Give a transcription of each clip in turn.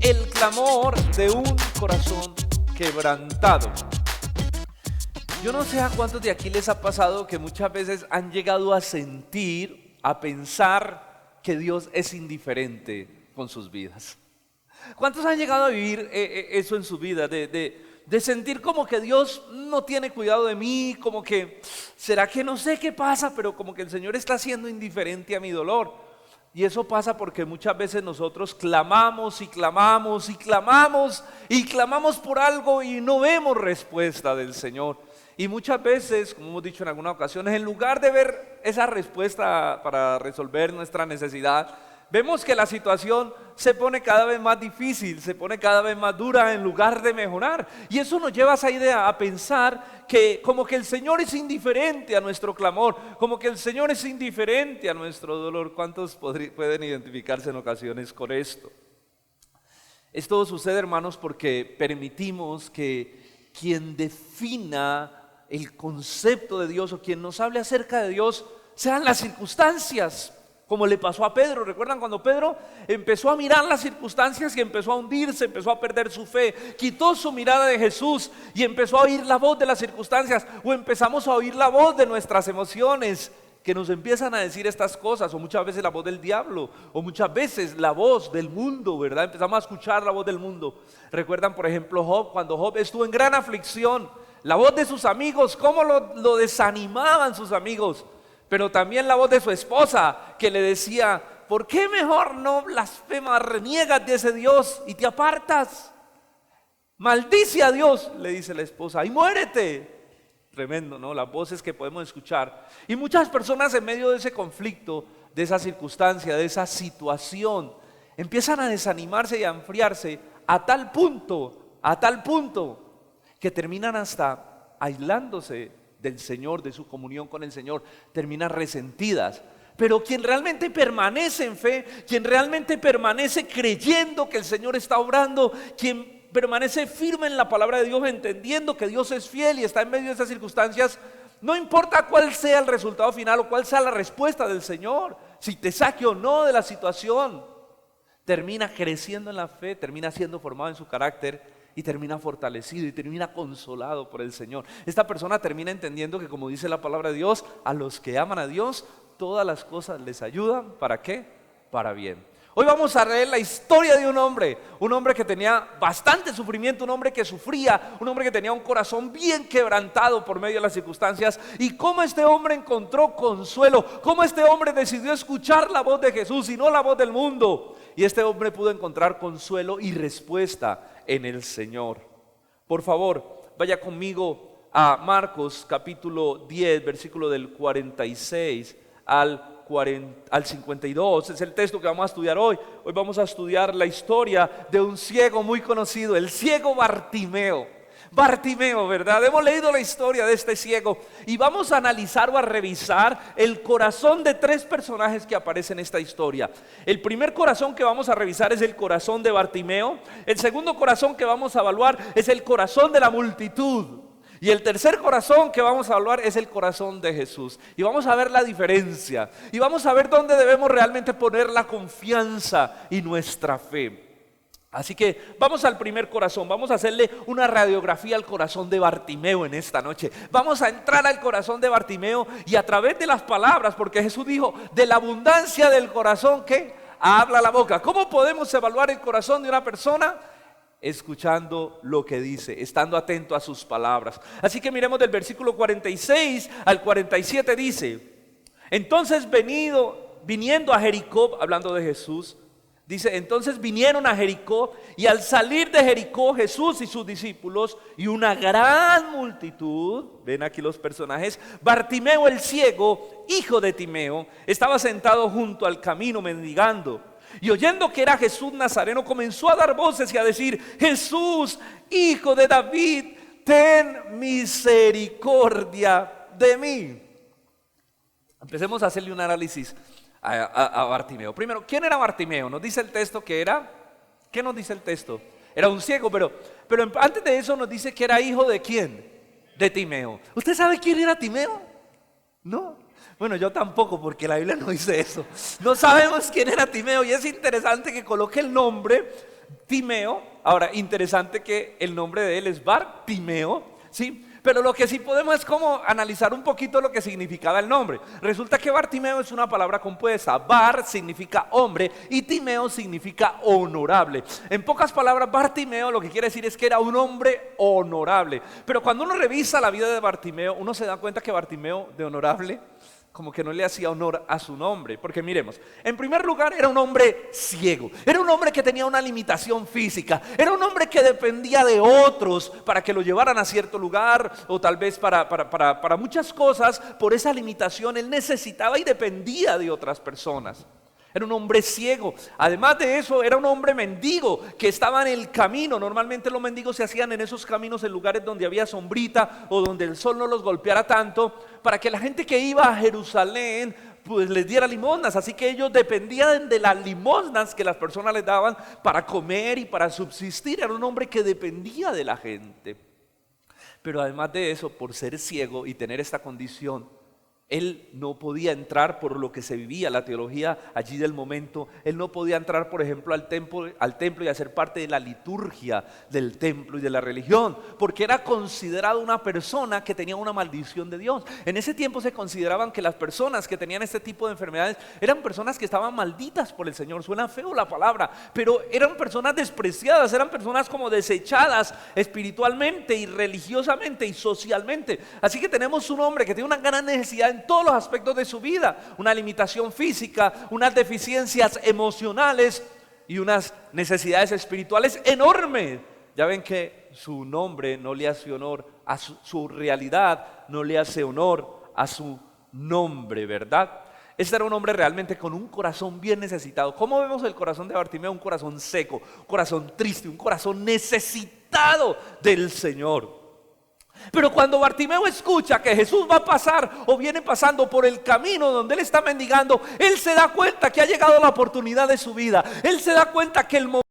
El clamor de un corazón quebrantado. Yo no sé a cuántos de aquí les ha pasado que muchas veces han llegado a sentir, a pensar que Dios es indiferente con sus vidas. ¿Cuántos han llegado a vivir eso en su vida? De sentir como que Dios no tiene cuidado de mí, como que, ¿será que no sé qué pasa? Pero como que el Señor está siendo indiferente a mi dolor. Y eso pasa porque muchas veces nosotros clamamos y clamamos y clamamos y clamamos por algo y no vemos respuesta del Señor. Y muchas veces, como hemos dicho en algunas ocasiones, en lugar de ver esa respuesta para resolver nuestra necesidad, vemos que la situación se pone cada vez más difícil, se pone cada vez más dura en lugar de mejorar. Y eso nos lleva a esa idea, a pensar que como que el Señor es indiferente a nuestro clamor, como que el Señor es indiferente a nuestro dolor. ¿Cuántos pueden identificarse en ocasiones con esto? Esto sucede, hermanos, porque permitimos que quien defina el concepto de Dios o quien nos hable acerca de Dios sean las circunstancias. Como le pasó a Pedro. ¿Recuerdan cuando Pedro empezó a mirar las circunstancias y empezó a hundirse, empezó a perder su fe? Quitó su mirada de Jesús y empezó a oír la voz de las circunstancias, o empezamos a oír la voz de nuestras emociones que nos empiezan a decir estas cosas, o muchas veces la voz del diablo, o muchas veces la voz del mundo, ¿verdad? Empezamos a escuchar la voz del mundo. ¿Recuerdan, por ejemplo, Job? Cuando Job estuvo en gran aflicción, la voz de sus amigos, cómo lo desanimaban sus amigos. Pero también la voz de su esposa que le decía: ¿por qué mejor no blasfemas, reniegas de ese Dios y te apartas? Maldice a Dios, le dice la esposa, y muérete. Tremendo, ¿no? Las voces que podemos escuchar. Y muchas personas en medio de ese conflicto, de esa circunstancia, de esa situación, empiezan a desanimarse y a enfriarse a tal punto que terminan hasta aislándose del Señor, de su comunión con el Señor, terminan resentidas. Pero quien realmente permanece en fe, quien realmente permanece creyendo que el Señor está obrando, quien permanece firme en la palabra de Dios, entendiendo que Dios es fiel y está en medio de esas circunstancias, no importa cuál sea el resultado final o cuál sea la respuesta del Señor, si te saque o no de la situación, termina creciendo en la fe, termina siendo formado en su carácter y termina fortalecido y termina consolado por el Señor. Esta persona termina entendiendo que, como dice la palabra de Dios, a los que aman a Dios, todas las cosas les ayudan. ¿Para qué? Para bien. Hoy vamos a leer la historia de un hombre que tenía bastante sufrimiento, un hombre que sufría, un hombre que tenía un corazón bien quebrantado por medio de las circunstancias, y cómo este hombre encontró consuelo, cómo este hombre decidió escuchar la voz de Jesús y no la voz del mundo, y este hombre pudo encontrar consuelo y respuesta en el Señor. Por favor, vaya conmigo a Marcos capítulo 10, versículo del 46 al 52, es el texto que vamos a estudiar hoy. Hoy vamos a estudiar la historia de un ciego muy conocido, el ciego Bartimeo. Bartimeo, ¿verdad? Hemos leído la historia de este ciego y vamos a analizar o a revisar el corazón de tres personajes que aparecen en esta historia. El primer corazón que vamos a revisar es el corazón de Bartimeo. El segundo corazón que vamos a evaluar es el corazón de la multitud. Y el tercer corazón que vamos a evaluar es el corazón de Jesús. Y vamos a ver la diferencia. Y vamos a ver dónde debemos realmente poner la confianza y nuestra fe. Así que vamos al primer corazón. Vamos a hacerle una radiografía al corazón de Bartimeo en esta noche. Vamos a entrar al corazón de Bartimeo y a través de las palabras, porque Jesús dijo: de la abundancia del corazón, ¿qué? Habla la boca. ¿Cómo podemos evaluar el corazón de una persona? Escuchando lo que dice, estando atento a sus palabras. Así que miremos del versículo 46 al 47, dice: entonces viniendo a Jericó, hablando de Jesús, dice: entonces vinieron a Jericó, y al salir de Jericó Jesús y sus discípulos y una gran multitud, ven aquí los personajes, Bartimeo el ciego, hijo de Timeo, estaba sentado junto al camino mendigando. Y oyendo que era Jesús Nazareno, comenzó a dar voces y a decir: Jesús, hijo de David, ten misericordia de mí. Empecemos a hacerle un análisis a Bartimeo. Primero, ¿quién era Bartimeo? Nos dice el texto que era, ¿qué nos dice el texto? Era un ciego, pero antes de eso nos dice que era hijo de ¿quién? De Timeo. ¿Usted sabe quién era Timeo? ¿No? Bueno, yo tampoco, porque la Biblia no dice eso. No sabemos quién era Timeo, y es interesante que coloque el nombre Timeo. Ahora, interesante que el nombre de él es Bartimeo, ¿sí? Pero lo que sí podemos es como analizar un poquito lo que significaba el nombre. Resulta que Bartimeo es una palabra compuesta. Bar significa hombre y Timeo significa honorable. En pocas palabras, Bartimeo lo que quiere decir es que era un hombre honorable. Pero cuando uno revisa la vida de Bartimeo, uno se da cuenta que Bartimeo de honorable como que no le hacía honor a su nombre. Porque miremos, en primer lugar era un hombre ciego, era un hombre que tenía una limitación física, era un hombre que dependía de otros para que lo llevaran a cierto lugar, o tal vez para muchas cosas. Por esa limitación él necesitaba y dependía de otras personas. Era un hombre ciego. Además de eso, era un hombre mendigo que estaba en el camino. Normalmente los mendigos se hacían en esos caminos, en lugares donde había sombrita o donde el sol no los golpeara tanto, para que la gente que iba a Jerusalén pues les diera limosnas. Así que ellos dependían de las limosnas que las personas les daban para comer y para subsistir. Era un hombre que dependía de la gente. Pero además de eso, por ser ciego y tener esta condición, él no podía entrar por lo que se vivía, la teología allí del momento. Él no podía entrar, por ejemplo, al templo y hacer parte de la liturgia del templo y de la religión, porque era considerado una persona que tenía una maldición de Dios. En ese tiempo se consideraban que las personas que tenían este tipo de enfermedades eran personas que estaban malditas por el Señor. Suena feo la palabra, pero eran personas despreciadas, eran personas como desechadas espiritualmente y religiosamente y socialmente. Así que tenemos un hombre que tiene una gran necesidad en todos los aspectos de su vida, una limitación física, unas deficiencias emocionales y unas necesidades espirituales enormes. Ya ven que su nombre no le hace honor a su realidad, no le hace honor a su nombre, ¿verdad? Este era un hombre realmente con un corazón bien necesitado. ¿Cómo vemos el corazón de Bartimeo? Un corazón seco, un corazón triste, un corazón necesitado del Señor. Pero cuando Bartimeo escucha que Jesús va a pasar o viene pasando por el camino donde él está mendigando, él se da cuenta que ha llegado la oportunidad de su vida. Él se da cuenta que el momento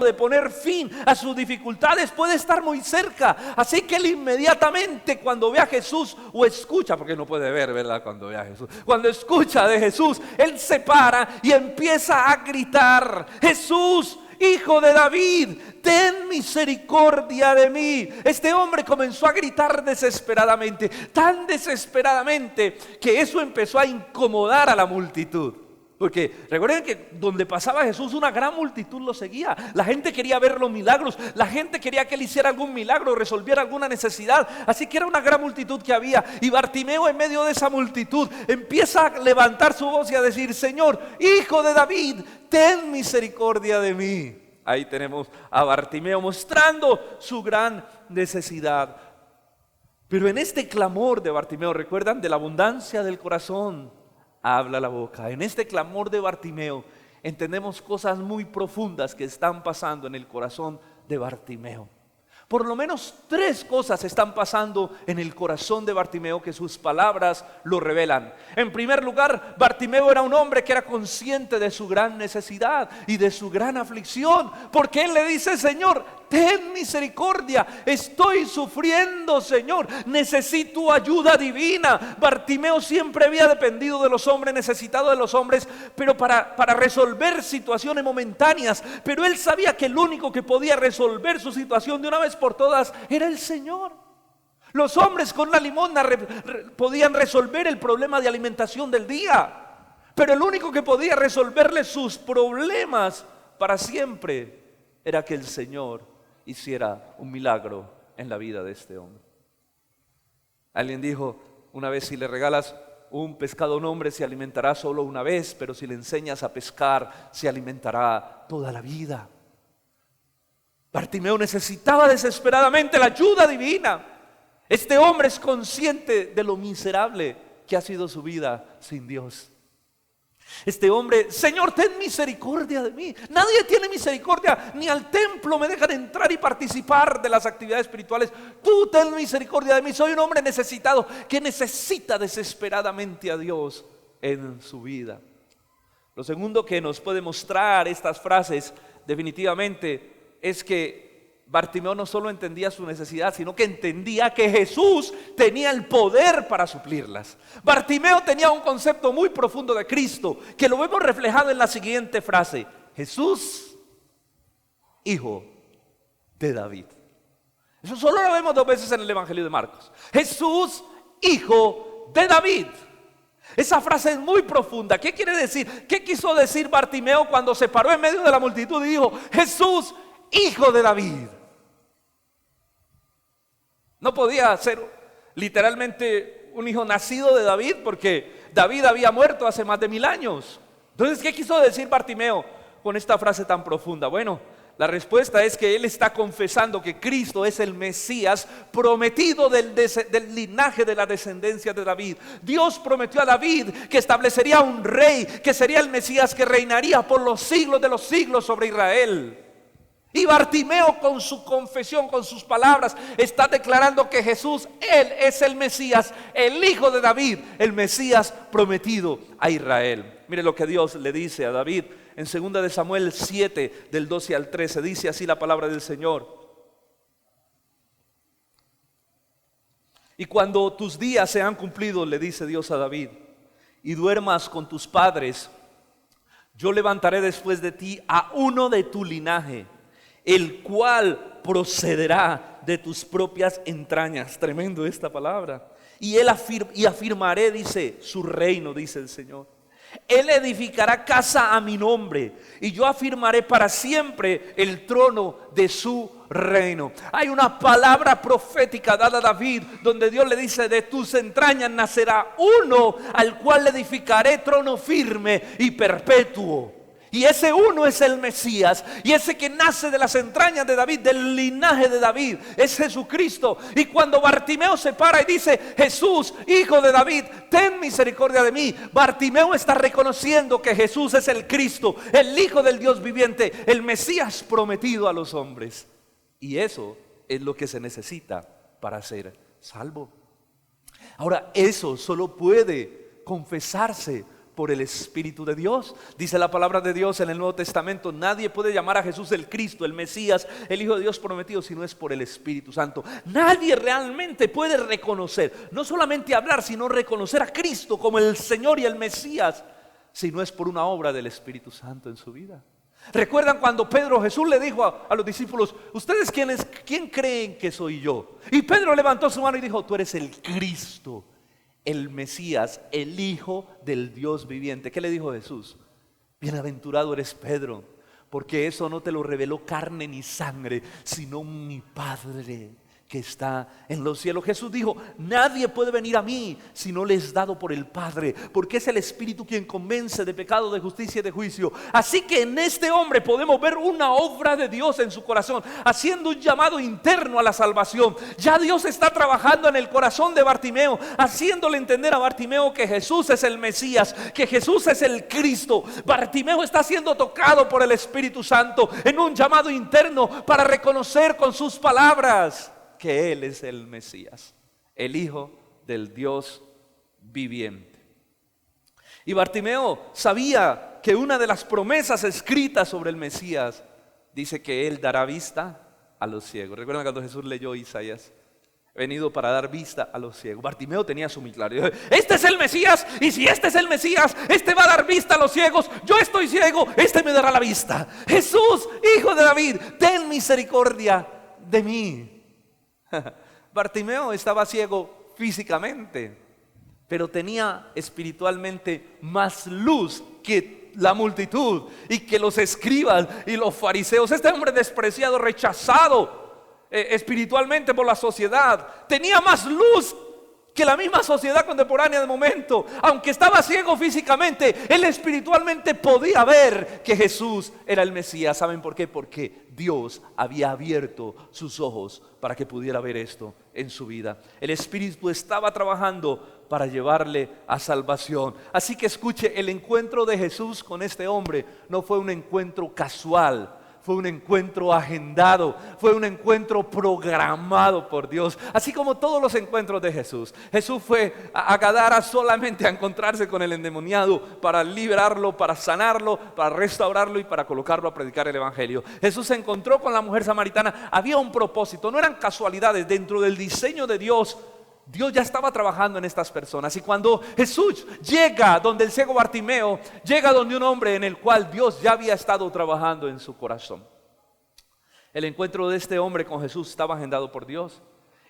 de poner fin a sus dificultades puede estar muy cerca. Así que él inmediatamente, cuando ve a Jesús o escucha, porque no puede ver, ¿verdad? Cuando ve a Jesús, cuando escucha de Jesús, él se para y empieza a gritar: Jesús, Hijo de David, ten misericordia de mí. Este hombre comenzó a gritar desesperadamente, tan desesperadamente que eso empezó a incomodar a la multitud. Porque recuerden que donde pasaba Jesús, una gran multitud lo seguía. La gente quería ver los milagros, la gente quería que él hiciera algún milagro, resolviera alguna necesidad. Así que era una gran multitud que había. Y Bartimeo, en medio de esa multitud, empieza a levantar su voz y a decir: Señor, Hijo de David, ten misericordia de mí. Ahí tenemos a Bartimeo mostrando su gran necesidad. Pero en este clamor de Bartimeo, ¿recuerdan? De la abundancia del corazón habla la boca. En este clamor de Bartimeo entendemos cosas muy profundas que están pasando en el corazón de Bartimeo. Por lo menos 3 cosas están pasando en el corazón de Bartimeo que sus palabras lo revelan. En primer lugar, Bartimeo era un hombre que era consciente de su gran necesidad y de su gran aflicción, porque él le dice: Señor, ten misericordia, estoy sufriendo, Señor, necesito ayuda divina. Bartimeo siempre había dependido de los hombres, necesitado de los hombres, pero para resolver situaciones momentáneas. Pero él sabía que el único que podía resolver su situación de una vez por todas era el Señor. Los hombres con la limosna podían resolver el problema de alimentación del día, pero el único que podía resolverle sus problemas para siempre era que el Señor hiciera un milagro en la vida de este hombre. Alguien dijo una vez: si le regalas un pescado a un hombre, se alimentará solo una vez, pero si le enseñas a pescar, se alimentará toda la vida. Bartimeo necesitaba desesperadamente la ayuda divina. Este hombre es consciente de lo miserable que ha sido su vida sin Dios. Este hombre: Señor, ten misericordia de mí. Nadie tiene misericordia, ni al templo me dejan entrar y participar de las actividades espirituales. Tú ten misericordia de mí. Soy un hombre necesitado que necesita desesperadamente a Dios en su vida. Lo segundo que nos puede mostrar estas frases definitivamente es que Bartimeo no solo entendía su necesidad, sino que entendía que Jesús tenía el poder para suplirlas. Bartimeo tenía un concepto muy profundo de Cristo, que lo vemos reflejado en la siguiente frase: Jesús, hijo de David. Eso solo lo vemos 2 veces en el Evangelio de Marcos. Jesús, hijo de David. Esa frase es muy profunda. ¿Qué quiere decir? ¿Qué quiso decir Bartimeo cuando se paró en medio de la multitud y dijo, Jesús, hijo de David? No podía ser literalmente un hijo nacido de David, porque David había muerto hace más de 1000 años. Entonces, ¿qué quiso decir Bartimeo con esta frase tan profunda? Bueno, la respuesta es que él está confesando que Cristo es el Mesías prometido del linaje de la descendencia de David. Dios prometió a David que establecería un rey, que sería el Mesías que reinaría por los siglos de los siglos sobre Israel. Y Bartimeo, con su confesión, con sus palabras, está declarando que Jesús, Él es el Mesías, el hijo de David, el Mesías prometido a Israel. Mire lo que Dios le dice a David en 2 de Samuel 7, del 12 al 13. Dice así la palabra del Señor. Y cuando tus días se han cumplido, le dice Dios a David, y duermas con tus padres, yo levantaré después de ti a uno de tu linaje, el cual procederá de tus propias entrañas. Tremendo esta palabra. Y afirmaré, dice, su reino, dice el Señor. Él edificará casa a mi nombre, y yo afirmaré para siempre el trono de su reino. Hay una palabra profética dada a David, donde Dios le dice, de tus entrañas nacerá uno, al cual le edificaré trono firme y perpetuo. Y ese uno es el Mesías, y ese que nace de las entrañas de David, del linaje de David, es Jesucristo. Y cuando Bartimeo se para y dice, Jesús, hijo de David, ten misericordia de mí, Bartimeo está reconociendo que Jesús es el Cristo, el Hijo del Dios viviente, el Mesías prometido a los hombres. Y eso es lo que se necesita para ser salvo. Ahora, eso solo puede confesarse por el Espíritu de Dios. Dice la palabra de Dios en el Nuevo Testamento, nadie puede llamar a Jesús el Cristo, el Mesías, el Hijo de Dios prometido, si no es por el Espíritu Santo. Nadie realmente puede reconocer, no solamente hablar, sino reconocer a Cristo como el Señor y el Mesías, si no es por una obra del Espíritu Santo en su vida. ¿Recuerdan cuando Jesús le dijo a los discípulos, ¿ustedes quién creen que soy yo? Y Pedro levantó su mano y dijo, tú eres el Cristo, el Mesías, el Hijo del Dios viviente. ¿Qué le dijo Jesús? Bienaventurado eres Pedro, porque eso no te lo reveló carne ni sangre, sino mi Padre que está en los cielos. Jesús dijo, nadie puede venir a mí si no le es dado por el Padre, porque es el Espíritu quien convence de pecado, de justicia y de juicio. Así que en este hombre podemos ver una obra de Dios en su corazón, haciendo un llamado interno a la salvación. Ya Dios está trabajando en el corazón de Bartimeo, haciéndole entender a Bartimeo que Jesús es el Mesías, que Jesús es el Cristo. Bartimeo está siendo tocado por el Espíritu Santo en un llamado interno para reconocer con sus palabras que Él es el Mesías, el Hijo del Dios viviente. Y Bartimeo sabía que una de las promesas escritas sobre el Mesías dice que Él dará vista a los ciegos. ¿Recuerdan cuando Jesús leyó Isaías? He venido para dar vista a los ciegos. Bartimeo tenía su muy claro. Este es el Mesías, y si este es el Mesías, este va a dar vista a los ciegos. Yo estoy ciego, este me dará la vista. Jesús, Hijo de David, ten misericordia de mí. Bartimeo estaba ciego físicamente, pero tenía espiritualmente más luz que la multitud y que los escribas y los fariseos. Este hombre despreciado, rechazado espiritualmente por la sociedad, tenía más luz que la misma sociedad contemporánea de momento. Aunque estaba ciego físicamente, él espiritualmente podía ver que Jesús era el Mesías. ¿Saben por qué? Porque Dios había abierto sus ojos para que pudiera ver esto en su vida. El Espíritu estaba trabajando para llevarle a salvación. Así que escuche, el encuentro de Jesús con este hombre no fue un encuentro casual. Fue un encuentro agendado, fue un encuentro programado por Dios. Así como todos los encuentros de Jesús. Jesús fue a Gadara solamente a encontrarse con el endemoniado para liberarlo, para sanarlo, para restaurarlo y para colocarlo a predicar el Evangelio. Jesús se encontró con la mujer samaritana. Había un propósito, no eran casualidades. Dentro del diseño de Dios, Dios ya estaba trabajando en estas personas. Y cuando Jesús llega donde el ciego Bartimeo, llega donde un hombre en el cual Dios ya había estado trabajando en su corazón. El encuentro de este hombre con Jesús estaba agendado por Dios.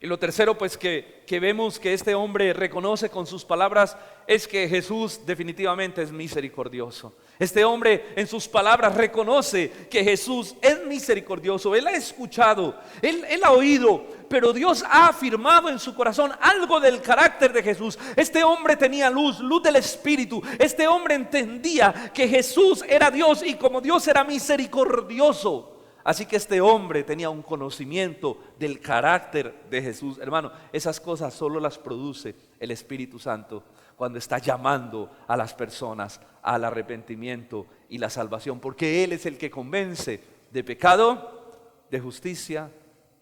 Y lo tercero, pues, que vemos que este hombre reconoce con sus palabras es que Jesús definitivamente es misericordioso. Este hombre en sus palabras reconoce que Jesús es misericordioso. Él ha escuchado, él ha oído, pero Dios ha afirmado en su corazón algo del carácter de Jesús. Este hombre tenía luz del Espíritu. Este hombre entendía que Jesús era Dios y como Dios era misericordioso. Así que este hombre tenía un conocimiento del carácter de Jesús. Hermano, esas cosas solo las produce el Espíritu Santo cuando está llamando a las personas al arrepentimiento y la salvación, porque Él es el que convence de pecado, de justicia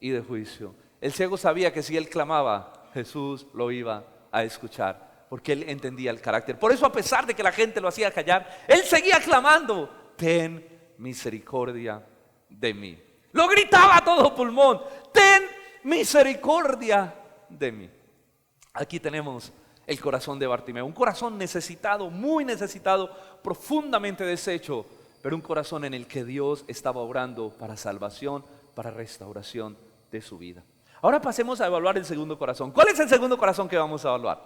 y de juicio. El ciego sabía que si él clamaba, Jesús lo iba a escuchar, porque él entendía el carácter. Por eso, a pesar de que la gente lo hacía callar, él seguía clamando: ten misericordia de mí. Lo gritaba a todo pulmón: ten misericordia de mí. Aquí tenemos el corazón de Bartimeo, un corazón necesitado, muy necesitado, profundamente deshecho, pero un corazón en el que Dios estaba obrando para salvación, para restauración de su vida. Ahora pasemos a evaluar el segundo corazón. ¿Cuál es el segundo corazón que vamos a evaluar?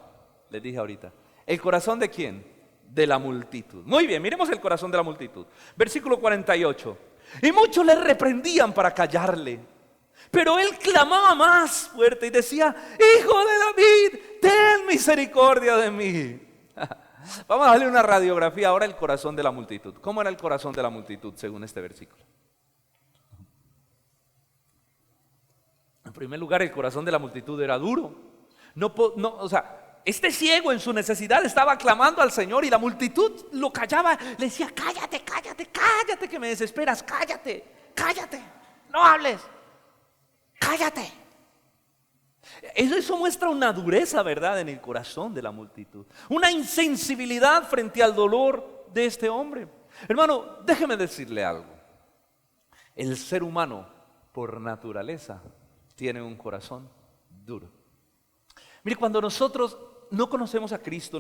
Les dije ahorita. ¿El corazón de quién? De la multitud. Muy bien, miremos el corazón de la multitud. Versículo 48. Y muchos le reprendían para callarle, pero él clamaba más fuerte y decía: Hijo de David, ten misericordia de mí. Vamos a darle una radiografía ahora al corazón de la multitud. ¿Cómo era el corazón de la multitud según este versículo? En primer lugar, el corazón de la multitud era duro. Este ciego en su necesidad estaba clamando al Señor y la multitud lo callaba. Le decía: cállate, cállate, cállate, que me desesperas, cállate, cállate, no hables, cállate. Eso muestra una dureza, ¿verdad?, en el corazón de la multitud. Una insensibilidad frente al dolor de este hombre. Hermano, déjeme decirle algo. El ser humano, por naturaleza, tiene un corazón duro. Mire, cuando nosotros no conocemos a Cristo,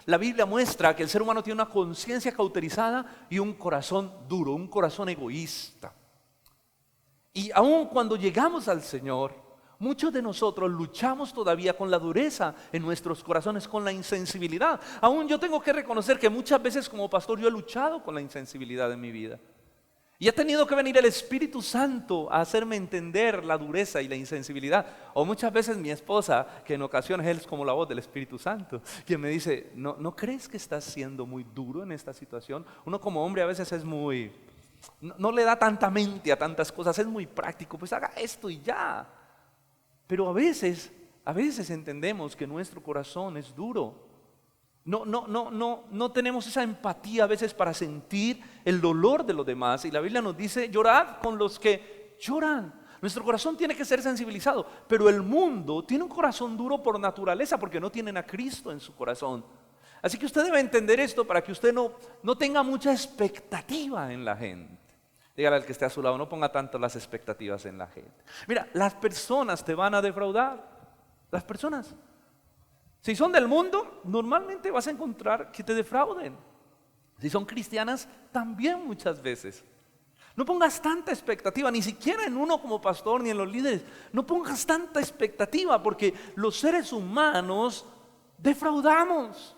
la Biblia muestra que el ser humano tiene una conciencia cauterizada y un corazón duro, un corazón egoísta. Y aun cuando llegamos al Señor, muchos de nosotros luchamos todavía con la dureza en nuestros corazones, con la insensibilidad. Aún yo tengo que reconocer que muchas veces como pastor yo he luchado con la insensibilidad en mi vida. Y ha tenido que venir el Espíritu Santo a hacerme entender la dureza y la insensibilidad. O muchas veces mi esposa, que en ocasiones él es como la voz del Espíritu Santo, quien me dice: ¿No crees que estás siendo muy duro en esta situación? Uno como hombre a veces es muy... No le da tanta mente a tantas cosas, es muy práctico, pues haga esto y ya. Pero a veces entendemos que nuestro corazón es duro. No tenemos esa empatía a veces para sentir el dolor de los demás. Y la Biblia nos dice: llorad con los que lloran. Nuestro corazón tiene que ser sensibilizado. Pero el mundo tiene un corazón duro por naturaleza, porque no tienen a Cristo en su corazón. Así que usted debe entender esto para que usted no tenga mucha expectativa en la gente. Dígale al que esté a su lado: no ponga tanto las expectativas en la gente. Mira, las personas te van a defraudar. Las personas. Si son del mundo, normalmente vas a encontrar que te defrauden. Si son cristianas, también muchas veces. No pongas tanta expectativa, ni siquiera en uno como pastor, ni en los líderes. No pongas tanta expectativa, porque los seres humanos defraudamos.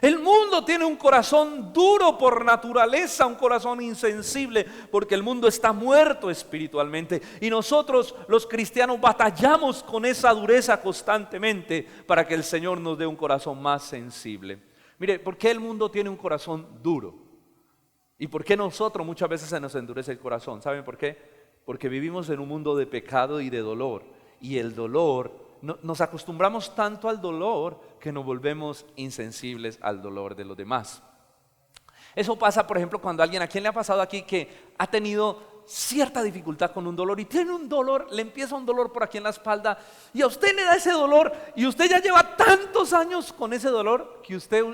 El mundo tiene un corazón duro por naturaleza, un corazón insensible, porque el mundo está muerto espiritualmente. Y nosotros los cristianos batallamos con esa dureza constantemente para que el Señor nos dé un corazón más sensible. Mire, ¿por qué el mundo tiene un corazón duro? ¿Y por qué nosotros muchas veces se nos endurece el corazón? ¿Saben por qué? Porque vivimos en un mundo de pecado y de dolor. Y el dolor... Nos acostumbramos tanto al dolor que nos volvemos insensibles al dolor de los demás. Eso pasa, por ejemplo, cuando ¿a quién le ha pasado aquí que ha tenido cierta dificultad con un dolor y tiene un dolor, le empieza un dolor por aquí en la espalda y a usted le da ese dolor y usted ya lleva tantos años con ese dolor que usted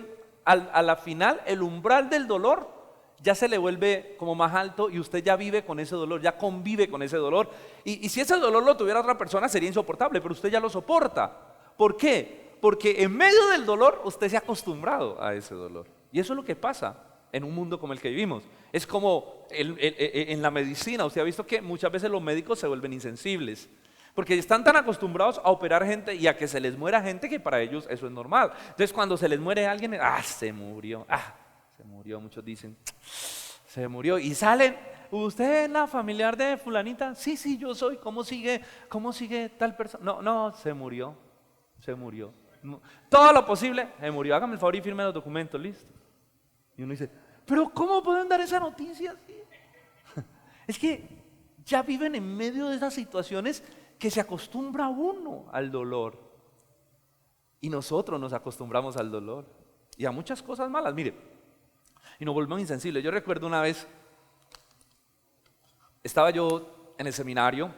a la final el umbral del dolor ya se le vuelve como más alto y usted ya vive con ese dolor, ya convive con ese dolor. Y si ese dolor lo tuviera otra persona sería insoportable, pero usted ya lo soporta. ¿Por qué? Porque en medio del dolor usted se ha acostumbrado a ese dolor. Y eso es lo que pasa. en un mundo como el que vivimos. Es como en la medicina, usted ha visto que muchas veces los médicos se vuelven insensibles, porque están tan acostumbrados a operar gente y a que se les muera gente que para ellos eso es normal. Entonces cuando se les muere alguien, se murió, muchos dicen, se murió, y salen, ¿usted es la familiar de fulanita? Sí, yo soy. ¿Cómo sigue tal persona? No, se murió. Todo lo posible, se murió. Hágame el favor y firme los documentos, listo. Y uno dice, ¿pero cómo pueden dar esa noticia así? Es que ya viven en medio de esas situaciones que se acostumbra uno al dolor. Y nosotros nos acostumbramos al dolor y a muchas cosas malas, mire, y nos volvemos insensibles. Yo recuerdo una vez, estaba yo en el seminario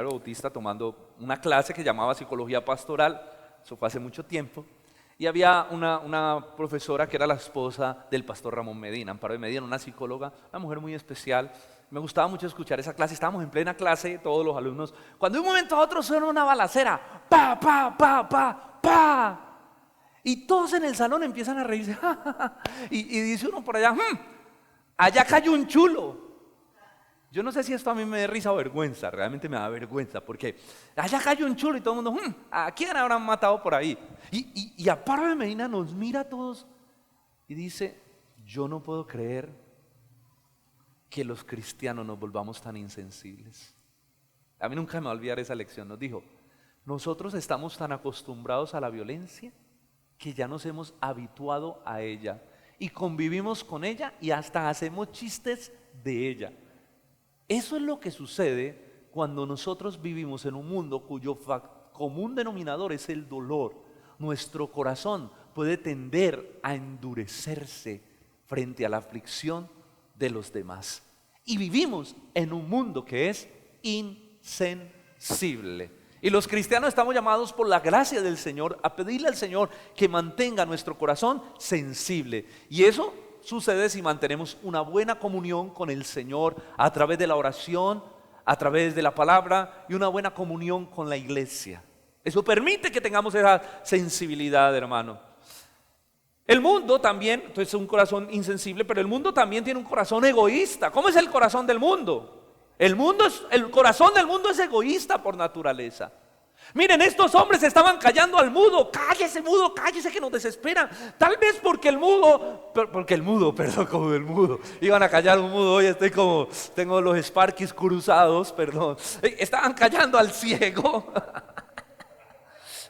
bautista, tomando una clase que llamaba Psicología Pastoral, eso fue hace mucho tiempo, y había una profesora que era la esposa del pastor Ramón Medina, Amparo de Medina, una psicóloga, una mujer muy especial. Me gustaba mucho escuchar esa clase, estábamos en plena clase, todos los alumnos, cuando de un momento a otro suena una balacera, pa, pa, pa, pa, pa, y todos en el salón empiezan a reírse, y dice uno por allá, allá cayó un chulo. Yo no sé si esto a mí me da risa o vergüenza, realmente me da vergüenza, porque allá cayó un chulo y todo el mundo, ¿a quién habrán matado por ahí? Y Amparo de Medina nos mira a todos y dice, yo no puedo creer que los cristianos nos volvamos tan insensibles. A mí nunca me va a olvidar esa lección. Nos dijo, nosotros estamos tan acostumbrados a la violencia que ya nos hemos habituado a ella y convivimos con ella y hasta hacemos chistes de ella. Eso es lo que sucede cuando nosotros vivimos en un mundo cuyo común denominador es el dolor. Nuestro corazón puede tender a endurecerse frente a la aflicción de los demás. Y vivimos en un mundo que es insensible. Y los cristianos estamos llamados por la gracia del Señor a pedirle al Señor que mantenga nuestro corazón sensible. Y eso sucede si mantenemos una buena comunión con el Señor a través de la oración, a través de la palabra y una buena comunión con la iglesia. Eso permite que tengamos esa sensibilidad, hermano. El mundo también, entonces es un corazón insensible, pero el mundo también tiene un corazón egoísta. ¿Cómo es el corazón del mundo? El corazón del mundo es egoísta por naturaleza. Miren, estos hombres estaban callando al mudo. Cállese, mudo, cállese, que nos desespera. Tal vez porque el mudo, como el mudo. Iban a callar un mudo, hoy tengo los Sparkies cruzados, perdón. Estaban callando al ciego.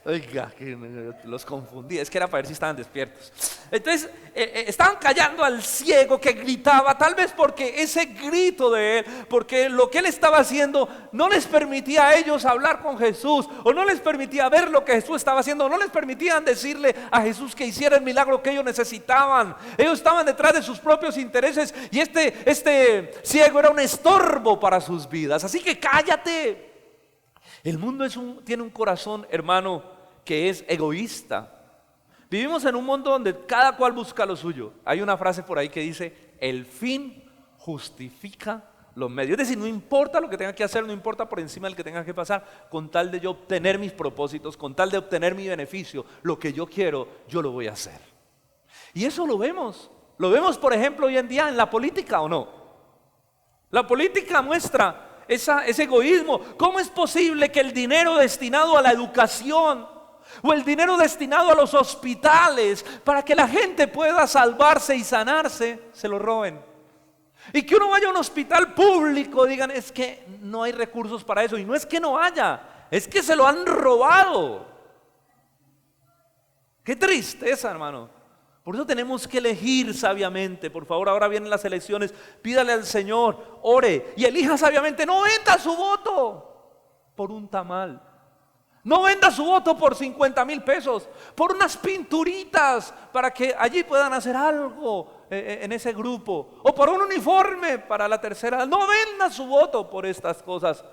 Oiga, que los confundí, es que era para ver si estaban despiertos. Entonces, estaban callando al ciego que gritaba, tal vez porque ese grito de él, porque lo que él estaba haciendo no les permitía a ellos hablar con Jesús, o no les permitía ver lo que Jesús estaba haciendo, no les permitían decirle a Jesús que hiciera el milagro que ellos necesitaban. Ellos estaban detrás de sus propios intereses y este ciego era un estorbo para sus vidas. Así que cállate. El mundo tiene un corazón, hermano, que es egoísta. Vivimos en un mundo donde cada cual busca lo suyo. Hay una frase por ahí que dice, el fin justifica los medios. Es decir, no importa lo que tenga que hacer, no importa por encima del que tenga que pasar, con tal de yo obtener mis propósitos, con tal de obtener mi beneficio, lo que yo quiero, yo lo voy a hacer. Y eso lo vemos por ejemplo hoy en día en la política, ¿o no? La política muestra ese egoísmo. ¿Cómo es posible que el dinero destinado a la educación o el dinero destinado a los hospitales para que la gente pueda salvarse y sanarse, se lo roben? Y que uno vaya a un hospital público, digan, es que no hay recursos para eso. Y no es que no haya, es que se lo han robado. Qué tristeza, hermano. Por eso tenemos que elegir sabiamente. Por favor, ahora vienen las elecciones, pídale al Señor, ore y elija sabiamente. No venda su voto por un tamal. No venda su voto por 50,000 pesos, por unas pinturitas para que allí puedan hacer algo en ese grupo, o por un uniforme para la tercera. No venda su voto por estas cosas,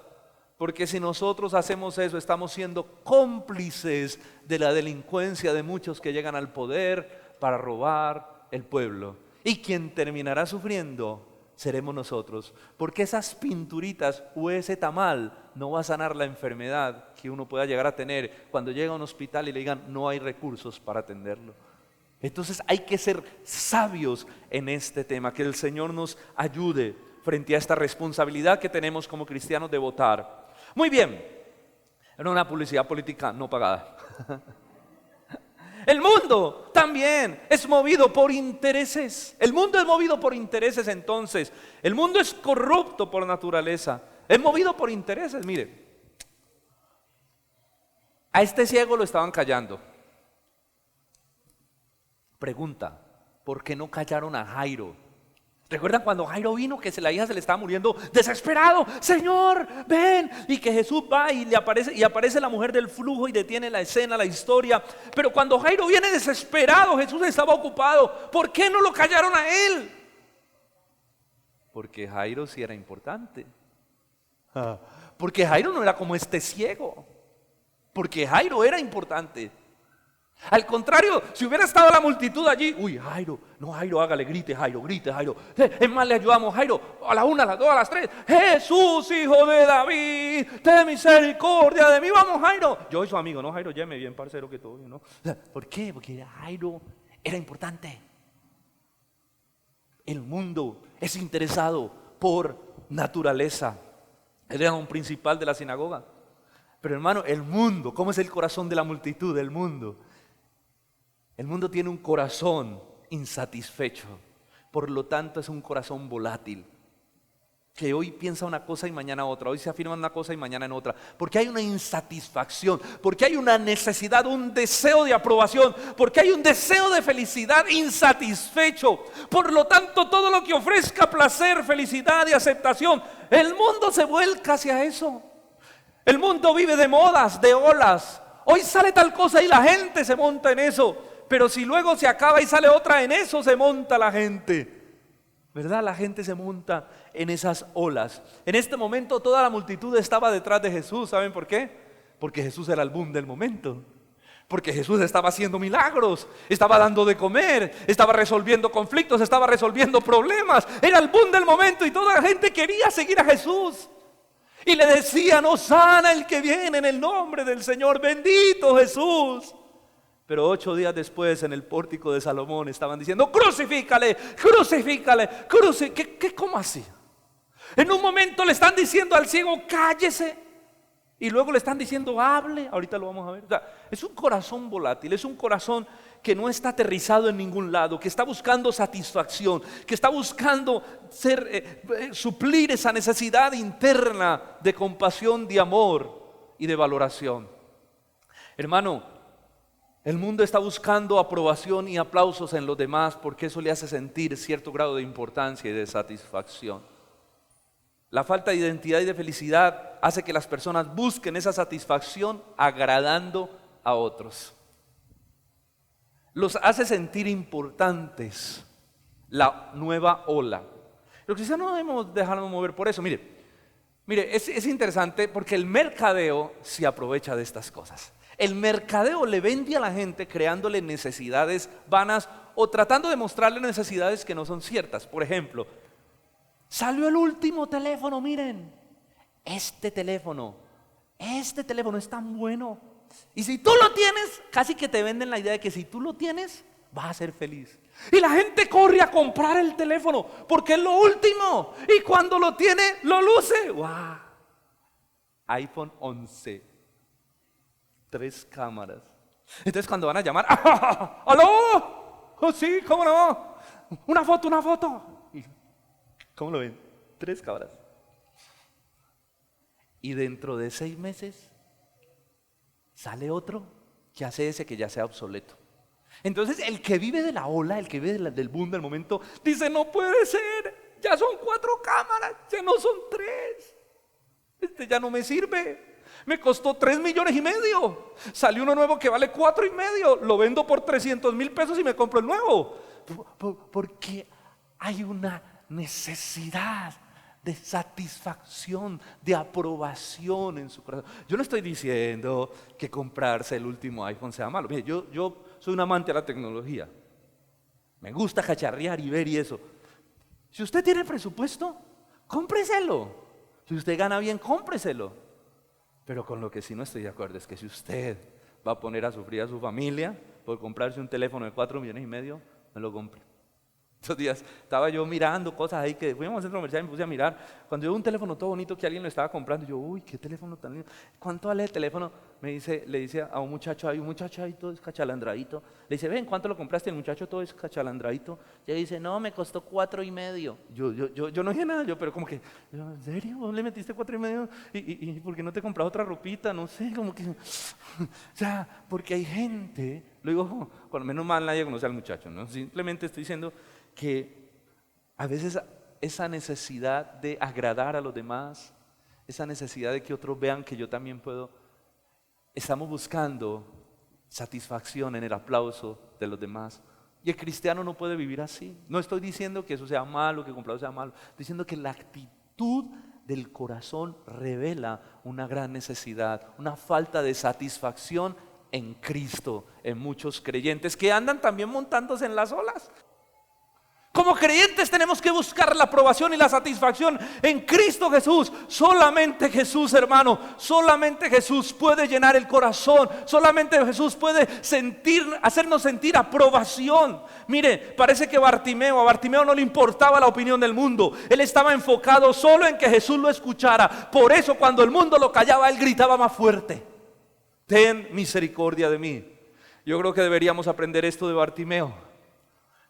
porque si nosotros hacemos eso, estamos siendo cómplices de la delincuencia de muchos que llegan al poder para robar el pueblo. Y quien terminará sufriendo seremos nosotros, porque esas pinturitas o ese tamal no va a sanar la enfermedad que uno pueda llegar a tener cuando llega a un hospital y le digan no hay recursos para atenderlo. Entonces hay que ser sabios en este tema, que el Señor nos ayude frente a esta responsabilidad que tenemos como cristianos de votar. Muy bien, era una publicidad política no pagada. El mundo también es movido por intereses. El mundo es movido por intereses entonces. El mundo es corrupto por naturaleza. Es movido por intereses, mire. A este ciego lo estaban callando. Pregunta, ¿por qué no callaron a Jairo? ¿Recuerdan cuando Jairo vino que la hija se le estaba muriendo desesperado? Señor, ven. Y que Jesús va y aparece la mujer del flujo y detiene la escena, la historia. Pero cuando Jairo viene desesperado, Jesús estaba ocupado. ¿Por qué no lo callaron a él? Porque Jairo sí era importante. Porque Jairo no era como este ciego. Porque Jairo era importante. Al contrario, si hubiera estado la multitud allí, uy, Jairo, no, Jairo, hágale, grite, Jairo. Es más, le ayudamos, Jairo, a la 1, a las 2, a las 3. Jesús, hijo de David, ten misericordia de mí, vamos, Jairo. Yo soy su amigo, no, Jairo, llame bien, parcero, que todo, ¿no? ¿Por qué? Porque Jairo era importante. El mundo es interesado por naturaleza. Él era un principal de la sinagoga. Pero hermano, el mundo, ¿cómo es el corazón de la multitud del mundo? El mundo tiene un corazón insatisfecho, por lo tanto es un corazón volátil, que hoy piensa una cosa y mañana otra, hoy se afirma una cosa y mañana en otra, porque hay una insatisfacción, porque hay una necesidad, un deseo de aprobación, porque hay un deseo de felicidad insatisfecho. Por lo tanto, todo lo que ofrezca placer, felicidad y aceptación, el mundo se vuelca hacia eso. El mundo vive de modas, de olas. Hoy sale tal cosa y la gente se monta en eso. Pero si luego se acaba y sale otra, en eso se monta la gente. ¿Verdad? La gente se monta en esas olas. En este momento toda la multitud estaba detrás de Jesús. ¿Saben por qué? Porque Jesús era el boom del momento. Porque Jesús estaba haciendo milagros, estaba dando de comer, estaba resolviendo conflictos, estaba resolviendo problemas. Era el boom del momento y toda la gente quería seguir a Jesús. Y le decían, Hosana el que viene en el nombre del Señor, bendito Jesús. Pero 8 días después en el pórtico de Salomón estaban diciendo, crucifícale, ¿Cómo así? En un momento le están diciendo al ciego, cállese. Y luego le están diciendo, hable. Ahorita lo vamos a ver. O sea, es un corazón volátil, es un corazón que no está aterrizado en ningún lado, que está buscando satisfacción, que está buscando suplir esa necesidad interna de compasión, de amor y de valoración. Hermano, el mundo está buscando aprobación y aplausos en los demás porque eso le hace sentir cierto grado de importancia y de satisfacción. La falta de identidad y de felicidad hace que las personas busquen esa satisfacción agradando a otros. Los hace sentir importantes la nueva ola. Los cristianos no debemos dejarnos mover por eso. Mire, es interesante porque el mercadeo se aprovecha de estas cosas. El mercadeo le vende a la gente creándole necesidades vanas o tratando de mostrarle necesidades que no son ciertas. Por ejemplo, salió el último teléfono, miren, este teléfono es tan bueno. Y si tú lo tienes, casi que te venden la idea de que si tú lo tienes, vas a ser feliz. Y la gente corre a comprar el teléfono porque es lo último. Y cuando lo tiene, lo luce. ¡Wow! iPhone 11. 3 cámaras. Entonces cuando van a llamar, ¡aló! Oh, sí, ¿cómo no? Una foto. ¿Cómo lo ven? 3 cámaras. Y dentro de 6 meses sale otro que hace ese que ya sea obsoleto. Entonces el que vive de la ola, el que vive del boom del momento, dice, no puede ser, ya son 4 cámaras, ya no son 3. Este ya no me sirve. Me costó 3,5 millones. Salió uno nuevo que vale 4,5. Lo vendo por 300,000 pesos y me compro el nuevo. Porque hay una necesidad de satisfacción, de aprobación en su corazón. Yo no estoy diciendo que comprarse el último iPhone sea malo. Mire, yo soy un amante de la tecnología. Me gusta cacharrear y ver y eso. Si usted tiene presupuesto, cómpreselo. Si usted gana bien, cómpreselo. Pero con lo que sí no estoy de acuerdo es que si usted va a poner a sufrir a su familia, por comprarse un teléfono de 4,5 millones, me lo compre. Estos días estaba yo mirando cosas ahí que fuimos al centro comercial y me puse a mirar. Cuando yo vi un teléfono todo bonito que alguien lo estaba comprando, yo, uy, qué teléfono tan lindo. ¿Cuánto vale el teléfono? Le dice a un muchacho ahí todo escachalandradito. Le dice, ven, ¿cuánto lo compraste? El muchacho todo escachalandradito. Y él dice, no, me costó 4,5. Yo no dije nada, pero como que, ¿en serio? ¿Vos le metiste 4,5? ¿Y por qué no te compras otra ropita? No sé, como que, o sea, porque hay gente, lo digo, cuando menos mal nadie conoce al muchacho, ¿no? Simplemente estoy diciendo que a veces esa necesidad de agradar a los demás, esa necesidad de que otros vean que yo también puedo, estamos buscando satisfacción en el aplauso de los demás. Y el cristiano no puede vivir así. No estoy diciendo que eso sea malo, que el aplauso sea malo. Estoy diciendo que la actitud del corazón revela una gran necesidad, una falta de satisfacción en Cristo, en muchos creyentes que andan también montándose en las olas. Como creyentes tenemos que buscar la aprobación y la satisfacción en Cristo Jesús. Solamente Jesús, hermano, solamente Jesús puede llenar el corazón. Solamente Jesús puede hacernos sentir aprobación. Mire, parece que a Bartimeo no le importaba la opinión del mundo. Él estaba enfocado solo en que Jesús lo escuchara. Por eso cuando el mundo lo callaba, él gritaba más fuerte: ten misericordia de mí. Yo creo que deberíamos aprender esto de Bartimeo.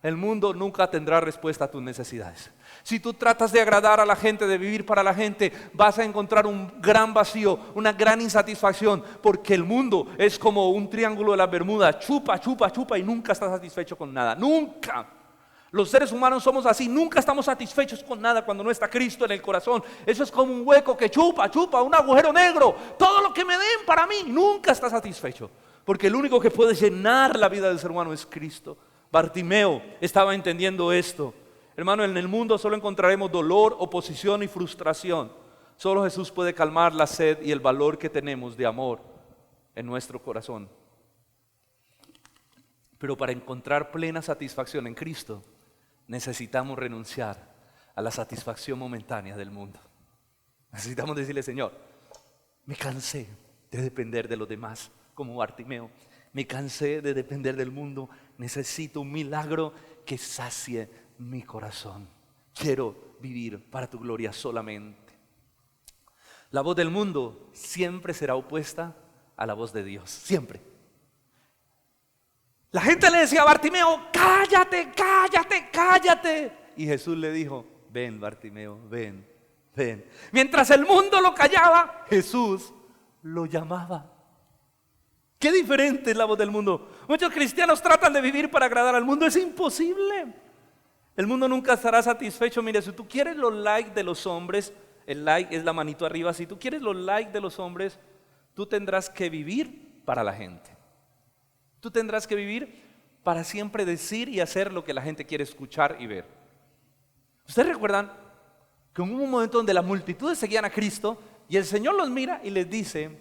El mundo nunca tendrá respuesta a tus necesidades. Si tú tratas de agradar a la gente, de vivir para la gente, vas a encontrar un gran vacío, una gran insatisfacción, porque el mundo es como un triángulo de las Bermudas: chupa, chupa, chupa y nunca estás satisfecho con nada. Nunca. Los seres humanos somos así, nunca estamos satisfechos con nada cuando no está Cristo en el corazón. Eso es como un hueco que chupa, chupa, un agujero negro. Todo lo que me den para mí, nunca está satisfecho, porque el único que puede llenar la vida del ser humano es Cristo. Bartimeo estaba entendiendo esto. Hermano, en el mundo solo encontraremos dolor, oposición y frustración. Solo Jesús puede calmar la sed y el valor que tenemos de amor en nuestro corazón. Pero para encontrar plena satisfacción en Cristo, necesitamos renunciar a la satisfacción momentánea del mundo. Necesitamos decirle: Señor, me cansé de depender de los demás, como Bartimeo. Me cansé de depender del mundo. Necesito un milagro que sacie mi corazón. Quiero vivir para tu gloria solamente. La voz del mundo siempre será opuesta a la voz de Dios. Siempre. La gente le decía a Bartimeo: cállate, cállate, cállate. Y Jesús le dijo: ven, Bartimeo, ven, ven. Mientras el mundo lo callaba, Jesús lo llamaba. Qué diferente es la voz del mundo. Muchos cristianos tratan de vivir para agradar al mundo. Es imposible. El mundo nunca estará satisfecho. Mire, si tú quieres los likes de los hombres, el like es la manito arriba. Si tú quieres los likes de los hombres, tú tendrás que vivir para la gente. Tú tendrás que vivir para siempre decir y hacer lo que la gente quiere escuchar y ver. ¿Ustedes recuerdan que hubo un momento donde las multitudes seguían a Cristo y el Señor los mira y les dice,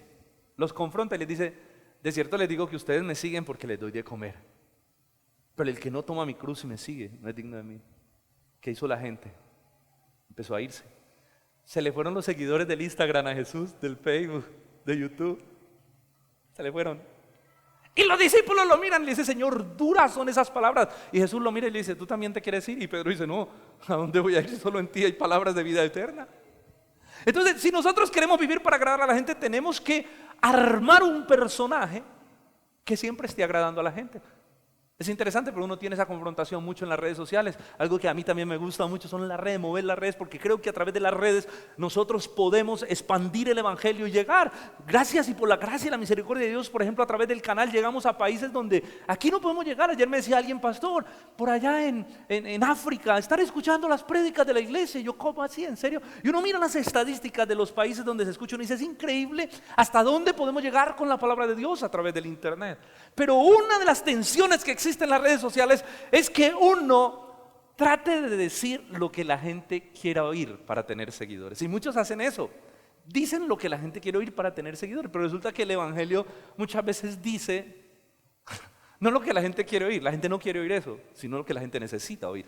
los confronta y les dice: de cierto les digo que ustedes me siguen porque les doy de comer, pero el que no toma mi cruz y me sigue no es digno de mí? ¿Qué hizo la gente? Empezó a irse. Se le fueron los seguidores del Instagram a Jesús, del Facebook, de YouTube. Se le fueron. Y los discípulos lo miran y le dicen: Señor, duras son esas palabras. Y Jesús lo mira y le dice: ¿tú también te quieres ir? Y Pedro dice: no, ¿a dónde voy a ir? Solo en ti hay palabras de vida eterna. Entonces, si nosotros queremos vivir para agradar a la gente, tenemos que armar un personaje que siempre esté agradando a la gente. Es interesante, pero uno tiene esa confrontación mucho en las redes sociales. Algo que a mí también me gusta mucho son las redes, mover las redes, porque creo que a través de las redes nosotros podemos expandir el evangelio y llegar. Gracias y por la gracia y la misericordia de Dios, por ejemplo, a través del canal llegamos a países donde aquí no podemos llegar. Ayer me decía alguien: pastor, por allá en África estar escuchando las prédicas de la iglesia. Y yo: ¿cómo así? ¿En serio? Y uno mira las estadísticas de los países donde se escucha y uno dice: es increíble hasta dónde podemos llegar con la palabra de Dios a través del internet. Pero una de las tensiones que existen en las redes sociales es que uno trate de decir lo que la gente quiera oír para tener seguidores. Y muchos hacen eso. Dicen lo que la gente quiere oír para tener seguidores, pero resulta que el evangelio muchas veces dice no lo que la gente quiere oír. La gente no quiere oír eso, sino lo que la gente necesita oír.